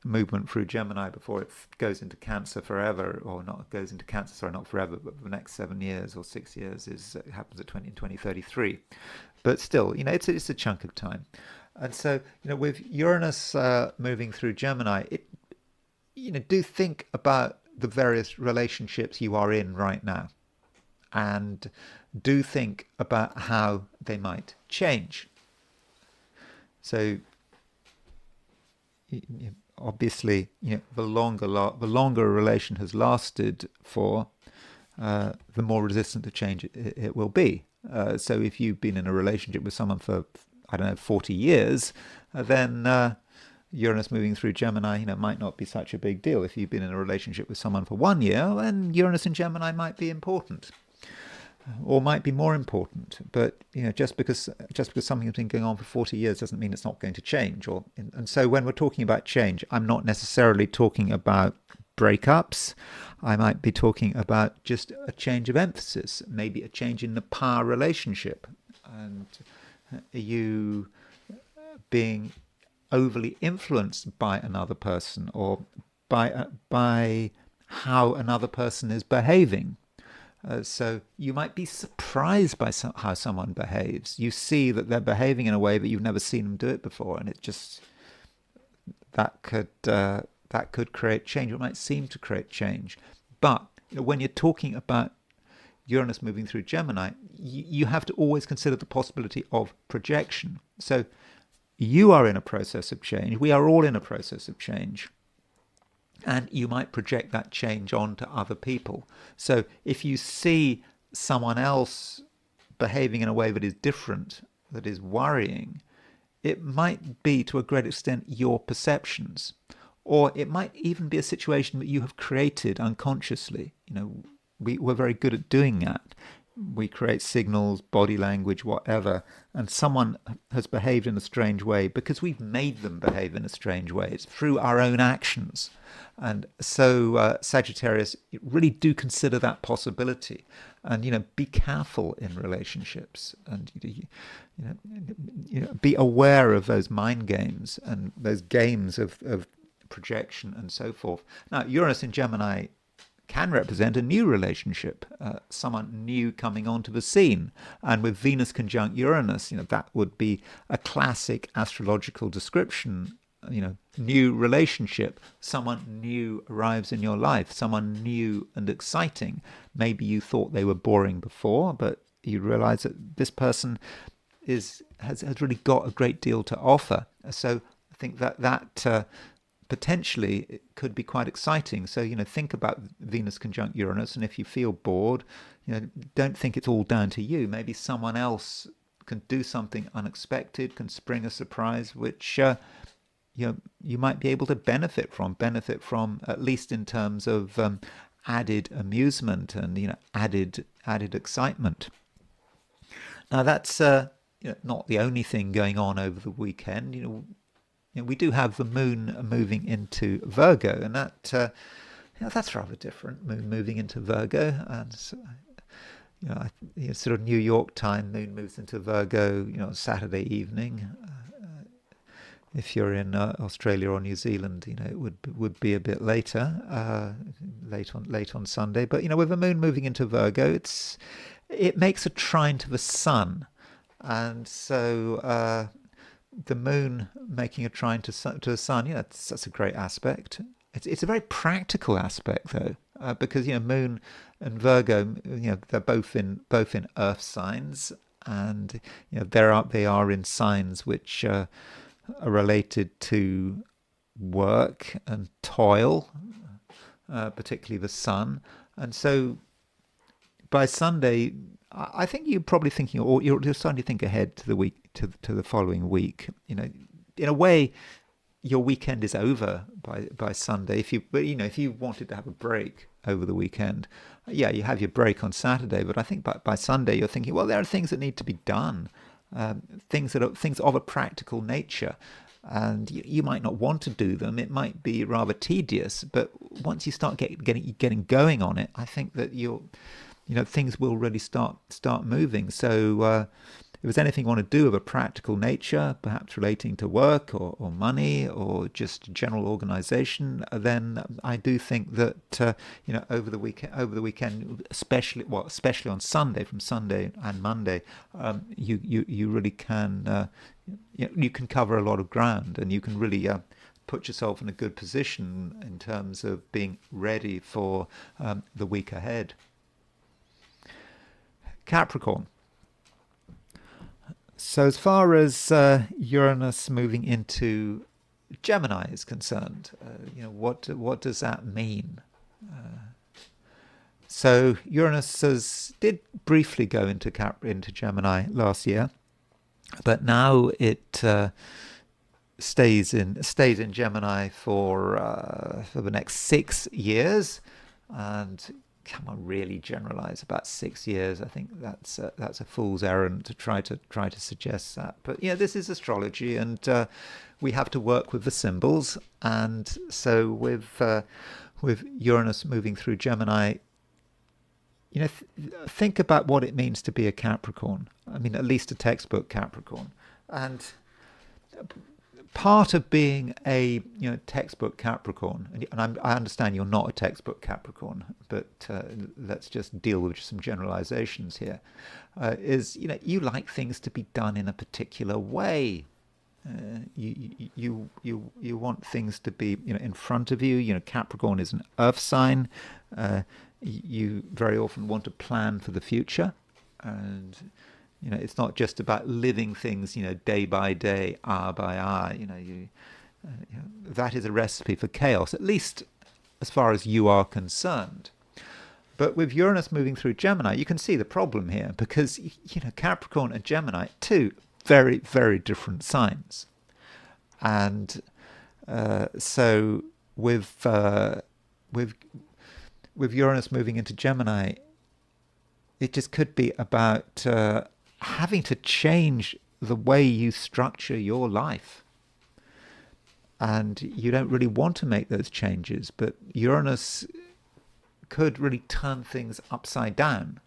movement through Gemini before it goes into Cancer forever, or not goes into Cancer, sorry, not forever, but the next 7 years or 6 years happens at 2033. But still, it's a chunk of time. And so, with Uranus moving through Gemini, do think about the various relationships you are in right now, and do think about how they might change. So obviously, the longer a relation has lasted for, the more resistant to change it will be. So if you've been in a relationship with someone for, I don't know, 40 years, then Uranus moving through Gemini, might not be such a big deal. If you've been in a relationship with someone for 1 year, then Uranus in Gemini might be important, or might be more important. But just because something has been going on for 40 years doesn't mean it's not going to change. And so when we're talking about change, I'm not necessarily talking about breakups. I might be talking about just a change of emphasis, maybe a change in the power relationship, and you being overly influenced by another person, or by how another person is behaving. So you might be surprised by how someone behaves. You see that they're behaving in a way that you've never seen them do it before, and it just that could create change. It might seem to create change, but when you're talking about Uranus moving through Gemini, you have to always consider the possibility of projection. So you are in a process of change. We are all in a process of change. And you might project that change onto other people. So if you see someone else behaving in a way that is different, that is worrying, it might be to a great extent your perceptions. Or it might even be a situation that you have created unconsciously. We're very good at doing that. We create signals, body language, whatever, and someone has behaved in a strange way because we've made them behave in a strange way. It's through our own actions. And so Sagittarius, really do consider that possibility, and be careful in relationships, and be aware of those mind games and those games of projection and so forth. Now, Uranus in Gemini can represent a new relationship, someone new coming onto the scene. And with Venus conjunct Uranus, that would be a classic astrological description. New relationship, someone new arrives in your life, someone new and exciting. Maybe you thought they were boring before, but you realize that this person has really got a great deal to offer. So I think that potentially it could be quite exciting. So think about Venus conjunct Uranus, and if you feel bored, don't think it's all down to you. Maybe someone else can do something unexpected, can spring a surprise, which you might be able to benefit from, at least in terms of added amusement and added excitement. Now that's not the only thing going on over the weekend. We do have the moon moving into Virgo, and that's rather different. Moon moving into Virgo, and sort of New York time, moon moves into Virgo, Saturday evening. If you're in Australia or New Zealand, it would be a bit later, late on Sunday. But with the moon moving into Virgo, it makes a trine to the sun, and so the moon making a trine to the sun, that's a great aspect. It's a very practical aspect though, because moon and Virgo, they're both in earth signs, and they are in signs which are related to work and toil, particularly the sun. And so by Sunday, I think you're probably thinking, or you're starting to think ahead to the week, to the following week. In a way, your weekend is over by Sunday. If you wanted to have a break over the weekend, you have your break on Saturday. But I think by Sunday, you're thinking, well, there are things that need to be done, things of a practical nature, and you might not want to do them. It might be rather tedious, but once you start getting going on it, I think that things will really start moving. So if there's anything you want to do of a practical nature, perhaps relating to work or money or just general organization, then I do think that over the weekend, especially on Sunday, from Sunday and Monday, you really can you can cover a lot of ground, and you can really put yourself in a good position in terms of being ready for the week ahead. Capricorn. So as far as Uranus moving into Gemini is concerned, what does that mean? So did briefly go into Gemini last year, but now it stays in Gemini for the next 6 years, and can one really generalize about 6 years? I think that's a fool's errand to try to suggest that. But yeah, this is astrology, and we have to work with the symbols. And so with Uranus moving through Gemini, think about what it means to be a Capricorn. I mean, at least a textbook Capricorn, and part of being a textbook Capricorn, and I understand you're not a textbook Capricorn, but let's just deal with some generalizations here. Is you like things to be done in a particular way. You want things to be in front of you. Capricorn is an Earth sign. You very often want to plan for the future, and it's not just about living things day by day, hour by hour. That is a recipe for chaos, at least as far as you are concerned. But with Uranus moving through Gemini, you can see the problem here, because Capricorn and Gemini, two very, very different signs. And so with Uranus moving into Gemini, it just could be about having to change the way you structure your life. And you don't really want to make those changes, but Uranus could really turn things upside down.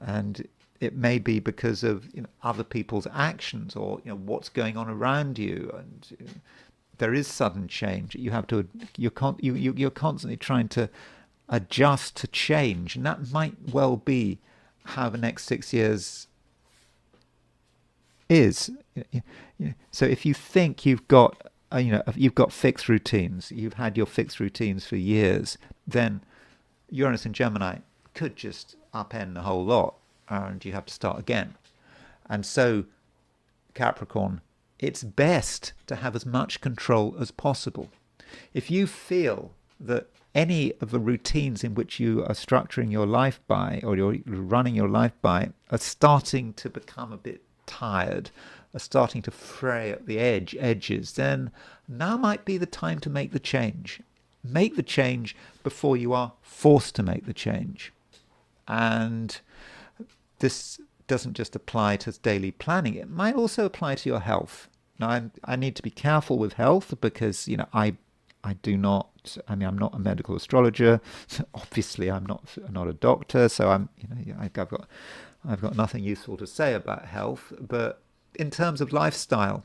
And it may be because of other people's actions, or what's going on around you, and there is sudden change. You're constantly trying to adjust to change, and that might well be how the next 6 years is. So if you think you've got fixed routines, you've had your fixed routines for years, then Uranus and Gemini could just upend the whole lot, and you have to start again. And so, Capricorn, it's best to have as much control as possible. If you feel that any of the routines in which you are structuring your life by, or you're running your life by, are starting to become a bit tired, are starting to fray at the edges, then now might be the time to make the change. Make the change before you are forced to make the change. And this doesn't just apply to daily planning, it might also apply to your health. Now, I need to be careful with health, because I'm not a medical astrologer. Obviously, I'm not a doctor, so I've got nothing useful to say about health. But in terms of lifestyle,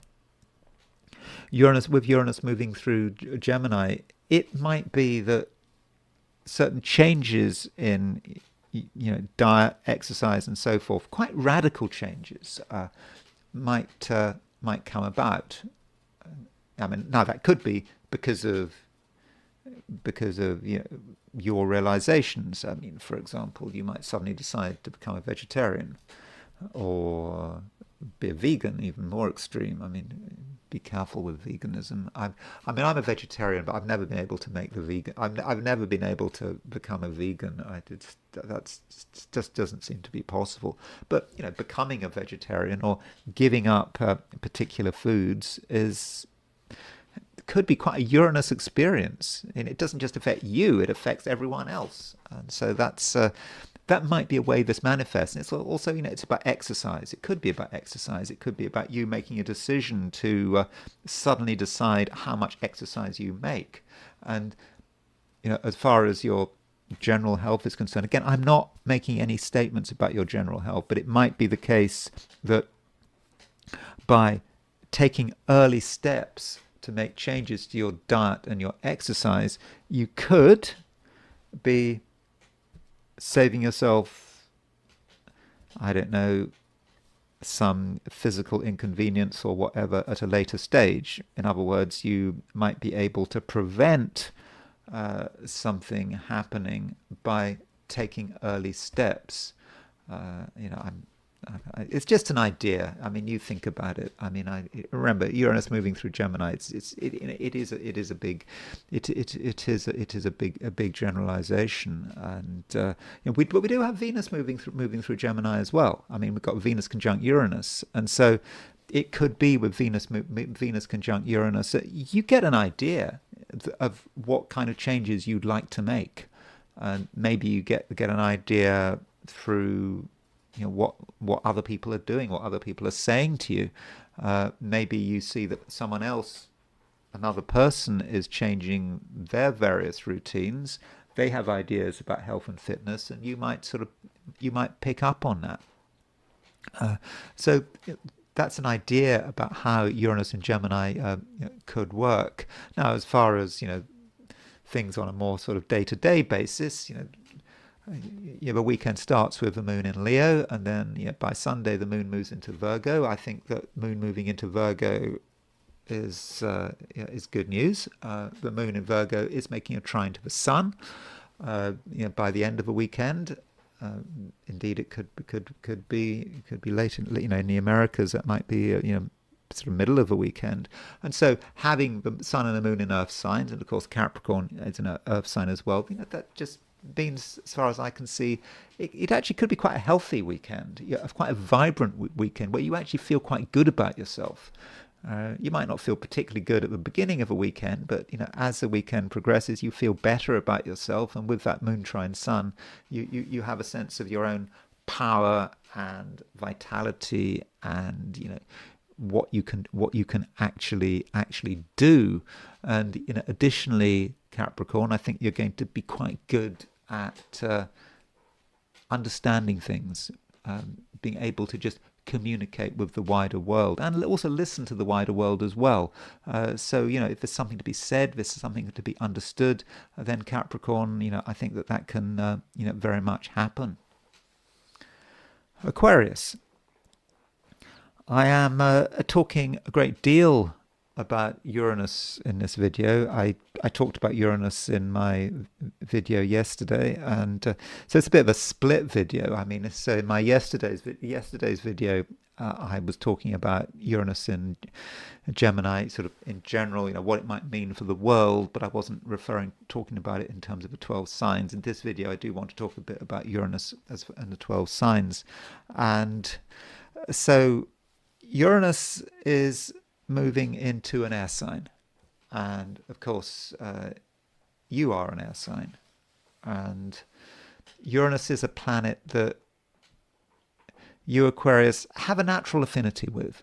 with Uranus moving through Gemini, it might be that certain changes in diet, exercise, and so forth, quite radical changes, might come about. I mean, now that could be because of your realizations. I mean, for example, you might suddenly decide to become a vegetarian, or be a vegan, even more extreme. I mean, be careful with veganism. I'm a vegetarian, but I've never been able to make the vegan. I've never been able to become a vegan. That just doesn't seem to be possible. But becoming a vegetarian or giving up particular foods could be quite a Uranus experience, and it doesn't just affect you; it affects everyone else. And so that might be a way this manifests. And it's also, it's about exercise. It could be about exercise. It could be about you making a decision to suddenly decide how much exercise you make. And as far as your general health is concerned, again, I'm not making any statements about your general health, but it might be the case that by taking early steps to make changes to your diet and your exercise, you could be saving yourself, I don't know, some physical inconvenience or whatever at a later stage. In other words, you might be able to prevent something happening by taking early steps. It's just an idea. I mean, you think about it. I mean, I remember Uranus moving through Gemini. It is a big, it is a big generalization. And but we do have Venus moving through Gemini as well. I mean, we've got Venus conjunct Uranus, and so it could be with Venus conjunct Uranus, you get an idea of what kind of changes you'd like to make, and maybe you get an idea through what other people are doing, what other people are saying to you. Maybe you see that someone else, another person, is changing their various routines. They have ideas about health and fitness, and you might pick up on that. So that's an idea about how Uranus and Gemini could work. Now, as far as things on a more sort of day-to-day basis, the weekend starts with the moon in Leo, and then by Sunday the moon moves into Virgo. I think that moon moving into Virgo is good news. The moon in Virgo is making a trine to the sun. By the end of the weekend. Indeed, it could be late in the Americas. That might be sort of middle of a weekend. And so having the sun and the moon in earth signs, and of course Capricorn is an earth sign as well, that just means, as far as I can see, it actually could be quite a healthy weekend, quite a vibrant weekend where you actually feel quite good about yourself. You might not feel particularly good at the beginning of a weekend, but as the weekend progresses, you feel better about yourself, and with that moon trine sun, you have a sense of your own power and vitality, and what you can actually do. And additionally, Capricorn, I think you're going to be quite good at understanding things, being able to just communicate with the wider world, and also listen to the wider world as well. So if there's something to be said, there's something to be understood, then Capricorn, I think that can very much happen. Aquarius. I am talking a great deal about Uranus in this video. I talked about Uranus in my video yesterday, and so it's a bit of a split video. I mean, so in my yesterday's video, I was talking about Uranus in Gemini, sort of in general, what it might mean for the world, but I wasn't talking about it in terms of the 12 signs. In this video, I do want to talk a bit about Uranus and the 12 signs. And so Uranus is moving into an air sign, and of course you are an air sign, and Uranus is a planet that you Aquarius have a natural affinity with.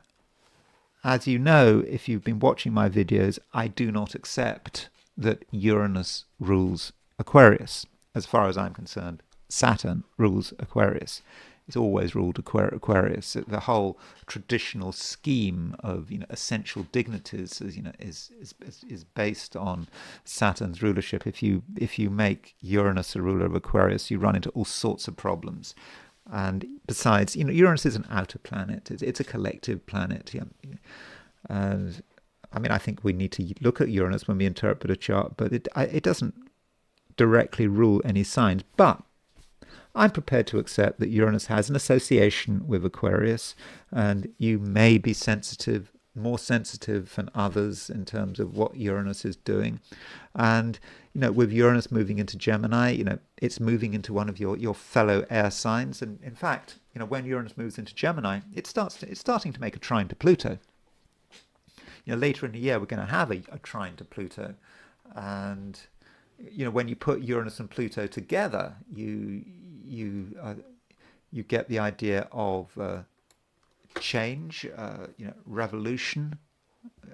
As you know, if you've been watching my videos, I do not accept that Uranus rules Aquarius. As far as I'm concerned, Saturn rules Aquarius. It's always ruled Aquarius. The whole traditional scheme of essential dignities is based on Saturn's rulership. If you make Uranus a ruler of Aquarius, you run into all sorts of problems. And besides, Uranus is an outer planet. It's a collective planet. And I mean, I think we need to look at Uranus when we interpret a chart, but it doesn't directly rule any signs. But I'm prepared to accept that Uranus has an association with Aquarius, and you may be more sensitive than others in terms of what Uranus is doing. And with Uranus moving into Gemini, it's moving into one of your fellow air signs. And in fact, when Uranus moves into Gemini, it's starting to make a trine to Pluto. Later in the year, we're going to have a trine to Pluto, and when you put Uranus and Pluto together, you get the idea of change, revolution.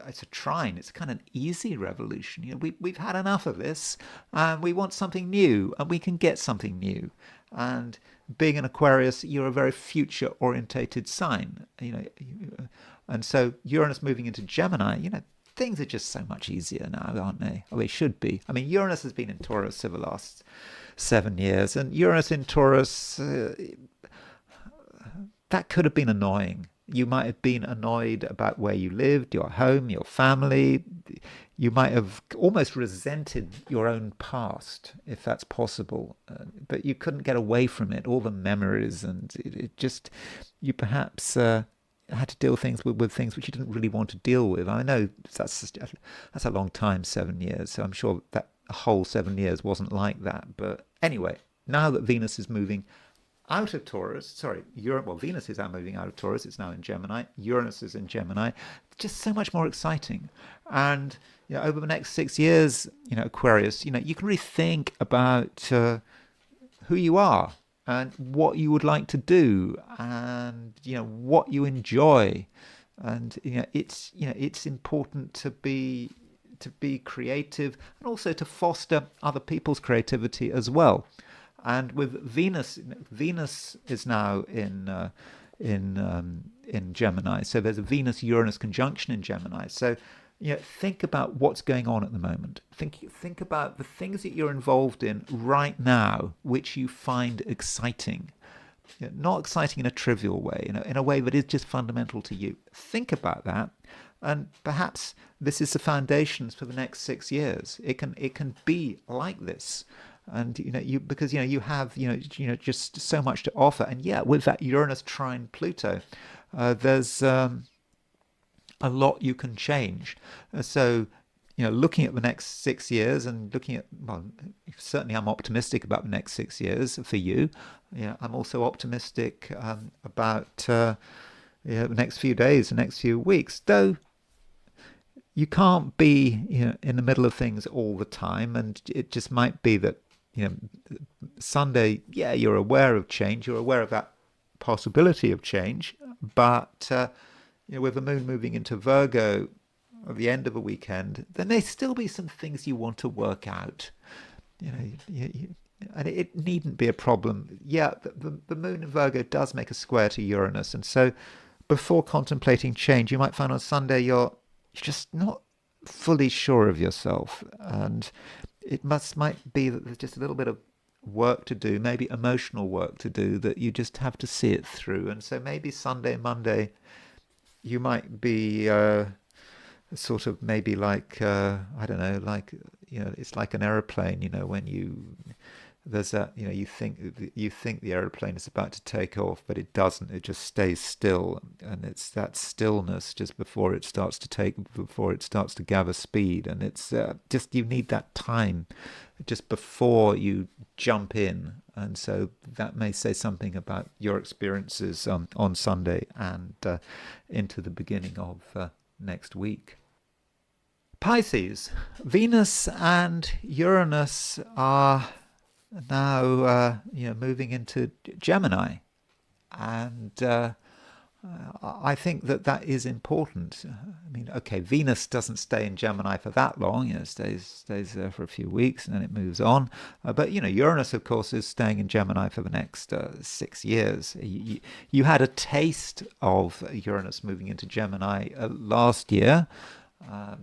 It's a trine. It's kind of an easy revolution. We've had enough of this, and we want something new, and we can get something new. And being an Aquarius, you're a very future-orientated sign. And so Uranus moving into Gemini, things are just so much easier now, aren't they? Or they should be. I mean, Uranus has been in Taurus for the last 7 years, and Uranus in Taurus, that could have been annoying. You might have been annoyed about where you lived, your home, your family. you might have almost resented your own past, if that's possible, but you couldn't get away from it, all the memories, and it just, you perhaps had to deal things with things which you didn't really want to deal with. I know that's a long time, 7 years, so I'm sure that a whole 7 years wasn't like that. But anyway, now that Venus is moving out of Taurus, sorry, Venus is now moving out of Taurus, it's now in Gemini, Uranus is in Gemini, just so much more exciting. And over the next 6 years, Aquarius, you can really think about who you are and what you would like to do, and what you enjoy. And it's important to be creative, and also to foster other people's creativity as well. And with Venus is now in Gemini, so there's a Venus-Uranus conjunction in Gemini. So think about what's going on at the moment. Think about the things that you're involved in right now, which you find exciting. Not exciting in a trivial way, in a way that is just fundamental to you. Think about that, and perhaps this is the foundations for the next 6 years. It can be like this. And because you have just so much to offer. And with that Uranus trine Pluto, there's a lot you can change. So looking at the next 6 years, and looking at, well, certainly I'm optimistic about the next 6 years for you. I'm also optimistic about the next few days, the next few weeks, though. You can't be in the middle of things all the time, and it just might be that Sunday, you're aware of change, you're aware of that possibility of change, but with the moon moving into Virgo at the end of the weekend, there may still be some things you want to work out. And it needn't be a problem. The moon in Virgo does make a square to Uranus, and so before contemplating change, you might find on Sunday you're just not fully sure of yourself, and it might be that there's just a little bit of work to do, maybe emotional work to do, that you just have to see it through. And so maybe Sunday, Monday, you might be sort of maybe like I don't know, like it's like an aeroplane. When there's that, you think the aeroplane is about to take off, but it doesn't. It just stays still, and it's that stillness just before it starts to gather speed. And it's just, you need that time just before you jump in. And so that may say something about your experiences on Sunday and into the beginning of next week. Pisces, Venus and Uranus are now moving into Gemini, and I think that is important. I mean, okay, Venus doesn't stay in Gemini for that long. It stays there for a few weeks and then it moves on. But Uranus, of course, is staying in Gemini for the next 6 years. You had a taste of Uranus moving into Gemini last year,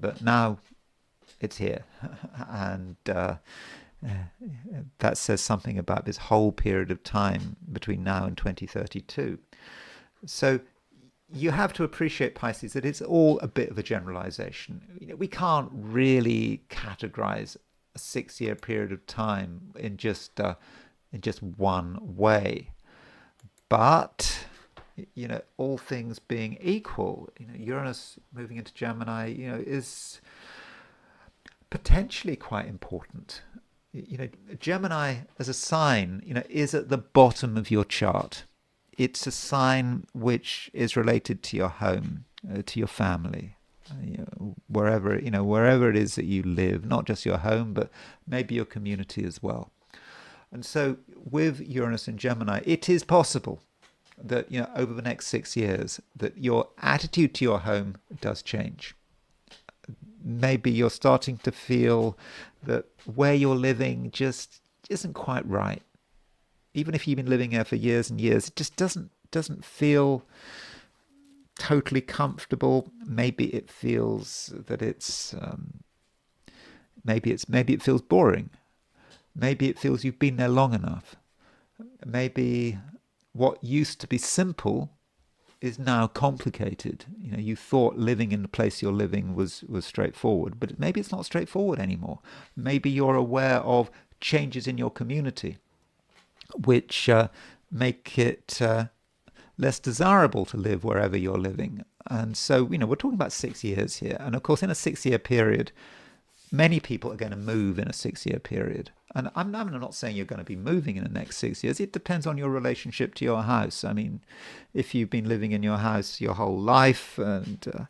but now it's here, and that says something about this whole period of time between now and 2032. So you have to appreciate, Pisces, that it's all a bit of a generalization. We can't really categorize a 6-year period of time in just one way. But all things being equal, Uranus moving into Gemini, is potentially quite important. Gemini as a sign, is at the bottom of your chart. It's a sign which is related to your home, to your family, wherever it is that you live, not just your home, but maybe your community as well. And so with Uranus and Gemini, it is possible that, over the next 6 years, that your attitude to your home does change. Maybe you're starting to feel that where you're living just isn't quite right. Even if you've been living there for years and years, it just doesn't feel totally comfortable. Maybe it feels that it's maybe it feels boring. Maybe it feels you've been there long enough. Maybe what used to be simple is now complicated. You know, you thought living in the place you're living was straightforward, but maybe it's not straightforward anymore. Maybe you're aware of changes in your community which make it less desirable to live wherever you're living. And so, you know, we're talking about 6 years here. And of course, in a 6-year period, many people are going to move in a 6-year period. And I'm not saying you're going to be moving in the next 6 years. It depends on your relationship to your house. I mean, if you've been living in your house your whole life and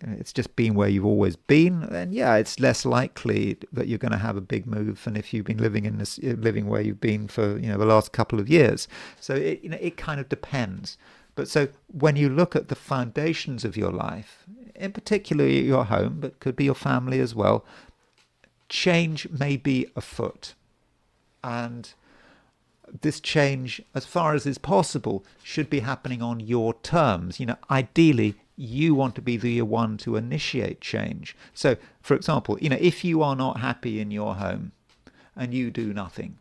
it's just been where you've always been, then yeah, it's less likely that you're going to have a big move than if you've been living where you've been for, you know, the last couple of years. So it kind of depends. But so when you look at the foundations of your life, in particular your home, but could be your family as well, change may be afoot. And this change, as far as is possible, should be happening on your terms. You know, ideally, you want to be the one to initiate change. So, for example, you know, if you are not happy in your home and you do nothing,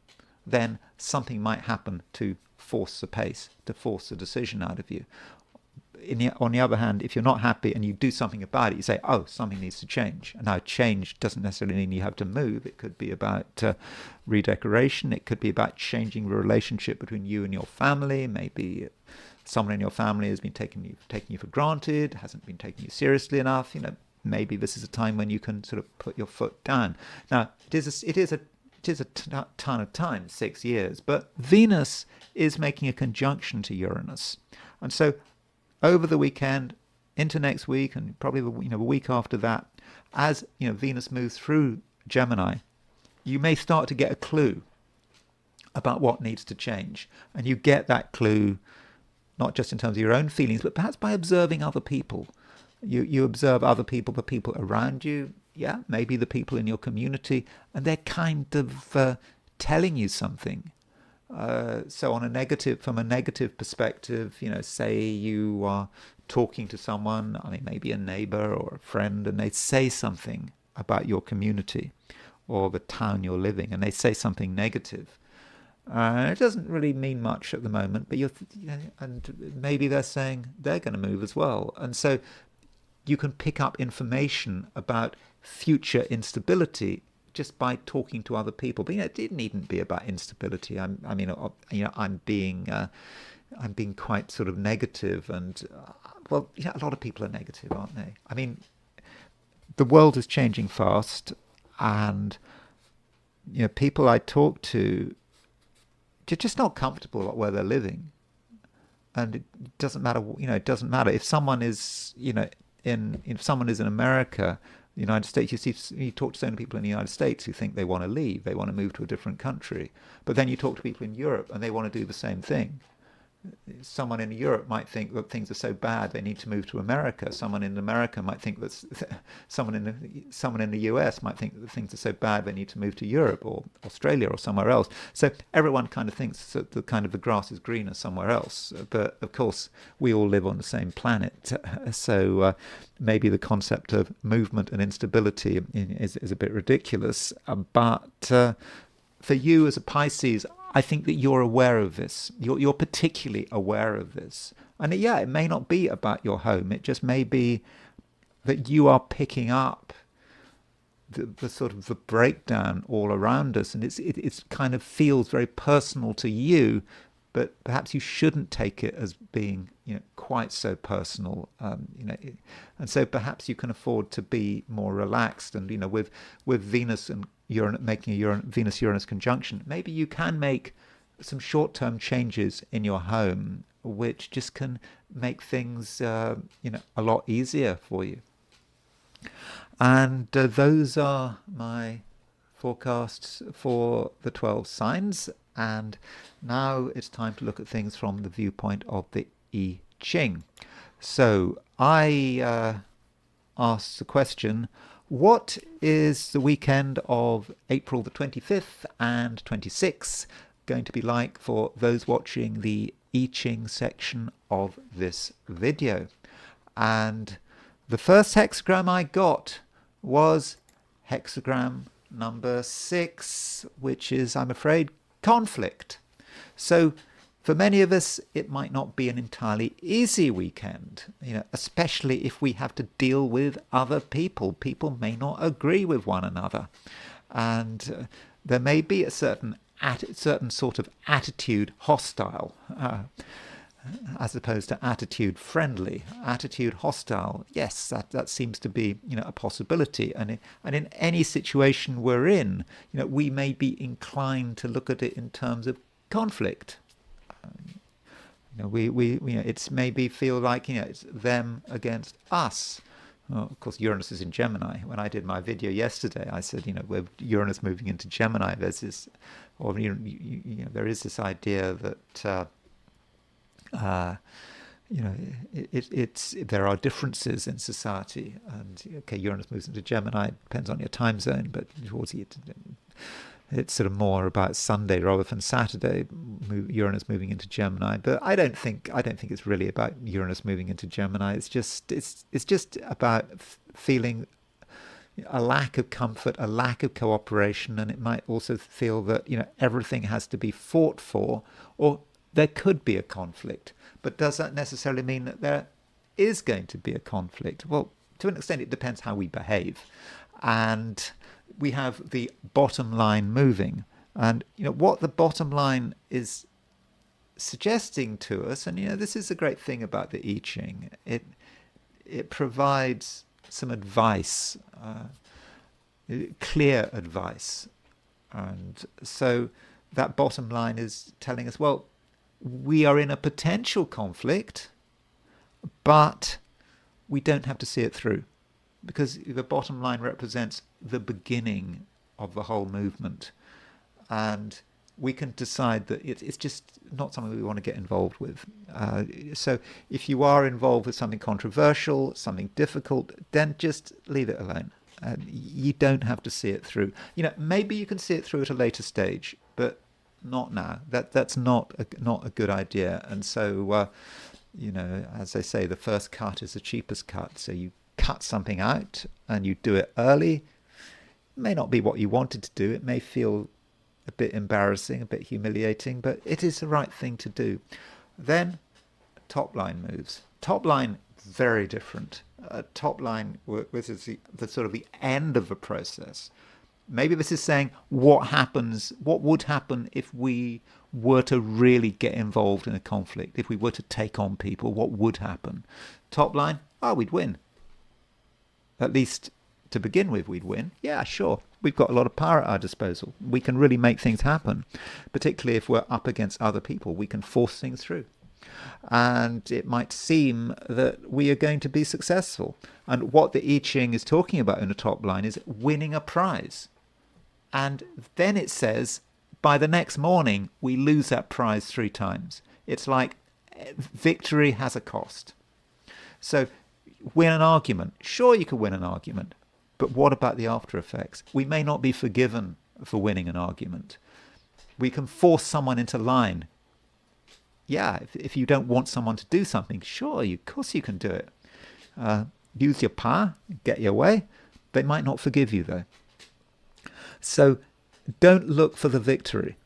then something might happen to force the pace, to force a decision out of you. On the other hand, if you're not happy and you do something about it, you say, oh, something needs to change. And now change doesn't necessarily mean you have to move. It could be about redecoration. It could be about changing the relationship between you and your family. Maybe someone in your family has been taking you for granted, hasn't been taking you seriously enough. You know, maybe this is a time when you can sort of put your foot down. Now, it is a ton of time, 6 years, but Venus is making a conjunction to Uranus. And so over the weekend, into next week, and probably the week after that, as you know, Venus moves through Gemini, you may start to get a clue about what needs to change. And you get that clue not just in terms of your own feelings, but perhaps by observing other people. You observe other people, the people around you, yeah, maybe the people in your community, and they're kind of telling you something. So from a negative perspective, you know, say you are talking to someone, I mean, maybe a neighbor or a friend, and they say something about your community or the town you're living, and they say something negative. It doesn't really mean much at the moment, but and maybe they're saying they're going to move as well. And so you can pick up information about future instability just by talking to other people. But it needn't be about instability. I'm being quite sort of negative, and well, a lot of people are negative, aren't they? I mean, the world is changing fast, and people I talk to, they're just not comfortable where they're living, and it doesn't matter. It doesn't matter if someone is, if someone is in America, the United States. You talk to so many people in the United States who think they want to leave, they want to move to a different country, but then you talk to people in Europe and they want to do the same thing. Someone in Europe might think that things are so bad they need to move to America. Someone in America might think that someone in the US might think that things are so bad they need to move to Europe or Australia or somewhere else. So everyone kind of thinks that the grass is greener somewhere else. But of course, we all live on the same planet. So maybe the concept of movement and instability is a bit ridiculous. But for you as a Pisces, I think that you're aware of this. You're particularly aware of this. And yeah, it may not be about your home. It just may be that you are picking up the sort of the breakdown all around us. And it's kind of feels very personal to you, but perhaps you shouldn't take it as being quite so personal. And so perhaps you can afford to be more relaxed. And with Venus and Uranus making a Venus-Uranus conjunction, maybe you can make some short-term changes in your home, which just can make things a lot easier for you. And those are my forecasts for the 12 signs. And now it's time to look at things from the viewpoint of the I Ching. So I asked the question, what is the weekend of April the 25th and 26th going to be like for those watching the I Ching section of this video? And the first hexagram I got was hexagram number 6, which is, I'm afraid, conflict. So For many of us, it might not be an entirely easy weekend, especially if we have to deal with other people. People may not agree with one another, and there may be a certain sort of attitude hostile, as opposed to attitude friendly. Attitude hostile, yes, that seems to be a possibility. And in any situation we're in, we may be inclined to look at it in terms of conflict. It's maybe feel like it's them against us. Well, of course, Uranus is in Gemini. When I did my video yesterday, I said, with Uranus moving into Gemini, there's this, or there is this idea that there are differences in society, and okay, Uranus moves into Gemini. It depends on your time zone, but towards it's sort of more about Sunday rather than Saturday. Uranus moving into Gemini, but I don't think it's really about Uranus moving into Gemini. It's just about feeling a lack of comfort, a lack of cooperation, and it might also feel that everything has to be fought for, or there could be a conflict. But does that necessarily mean that there is going to be a conflict? Well, to an extent, it depends how we behave, and we have the bottom line moving, and what the bottom line is suggesting to us, and this is the great thing about the I Ching. It provides some advice, clear advice, and so that bottom line is telling us, well, we are in a potential conflict, but we don't have to see it through, because the bottom line represents the beginning of the whole movement, and we can decide that it's just not something we want to get involved with. So if you are involved with something controversial, something difficult, then just leave it alone. You don't have to see it through. Maybe you can see it through at a later stage, but not now. That's not a good idea. And so, as they say, the first cut is the cheapest cut. So you cut something out and you do it early. It may not be what you wanted to do. It may feel a bit embarrassing, a bit humiliating, but it is the right thing to do. Then top line moves. Top line, very different. Top line, this is the sort of the end of the process. Maybe this is saying what would happen if we were to really get involved in a conflict, if we were to take on people, what would happen? Top line, we'd win. At least to begin with, we'd win. Yeah, sure. We've got a lot of power at our disposal. We can really make things happen, particularly if we're up against other people. We can force things through. And it might seem that we are going to be successful. And what the I Ching is talking about in the top line is winning a prize. And then it says, by the next morning, we lose that prize 3 times. It's like victory has a cost. So win an argument. Sure, you could win an argument. But what about the after effects? We may not be forgiven for winning an argument. We can force someone into line. Yeah, if you don't want someone to do something, sure, of course you can do it. Use your power, get your way. They might not forgive you, though. So don't look for the victory,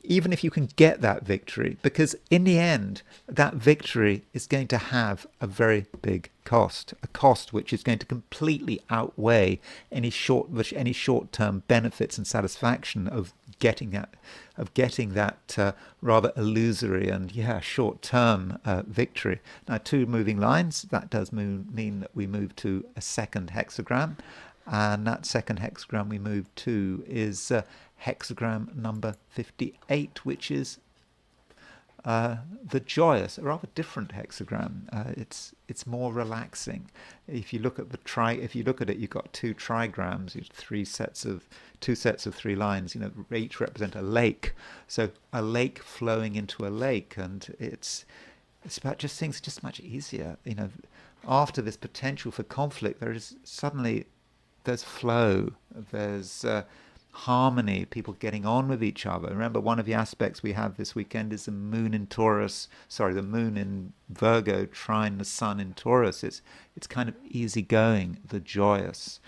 even if you can get that victory, because in the end, that victory is going to have a very big cost, a cost which is going to completely outweigh any short-term benefits and satisfaction of getting that rather illusory and short-term victory. Now, 2 moving lines, that does mean that we move to a second hexagram. And that second hexagram we move to is hexagram number 58, which is the joyous, a rather different hexagram. It's more relaxing. If you look at it, you've got 2 trigrams, 2 sets of 3 lines. They each represent a lake. So a lake flowing into a lake, and it's about just things just much easier. After this potential for conflict, there's flow, there's harmony, people getting on with each other. Remember, one of the aspects we have this weekend is the moon in Virgo trine the sun in Taurus. It's kind of easygoing, the joyous.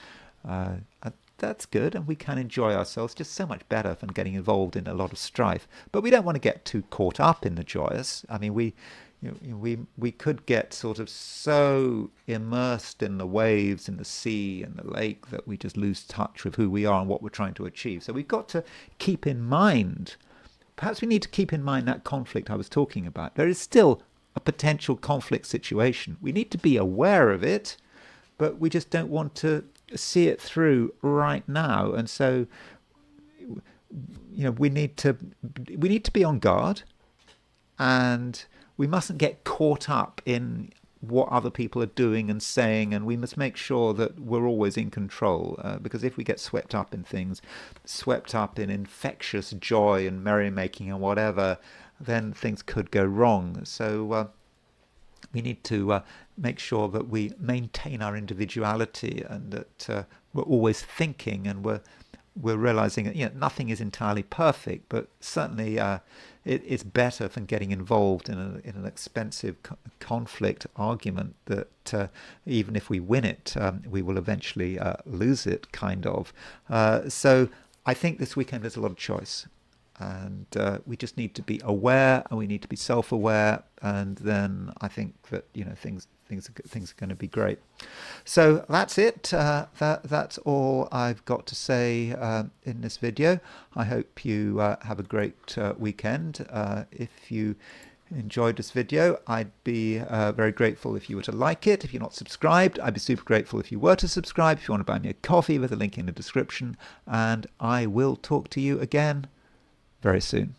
that's good, and we can enjoy ourselves just so much better than getting involved in a lot of strife. But we don't want to get too caught up in the joyous. I mean, we could get sort of so immersed in the waves and the sea and the lake that we just lose touch with who we are and what we're trying to achieve. So we've got to keep in mind, perhaps we need to keep in mind that conflict I was talking about. There is still a potential conflict situation. We need to be aware of it, but we just don't want to see it through right now. And so, we need to be on guard, and we mustn't get caught up in what other people are doing and saying, and we must make sure that we're always in control, because if we get swept up in things, swept up in infectious joy and merrymaking and whatever, then things could go wrong. So we need to make sure that we maintain our individuality, and that we're always thinking, and we're realizing that nothing is entirely perfect, but certainly it's better than getting involved in an expensive conflict argument that even if we win it, we will eventually lose it, kind of. So I think this weekend there's a lot of choice, and we just need to be aware, and we need to be self-aware, and then I think that things are going to be great. So that's it. That's all I've got to say in this video. I hope you have a great weekend. If you enjoyed this video, I'd be very grateful if you were to like it. If you're not subscribed, I'd be super grateful if you were to subscribe. If you want to buy me a coffee, there's a link in the description, and I will talk to you again very soon.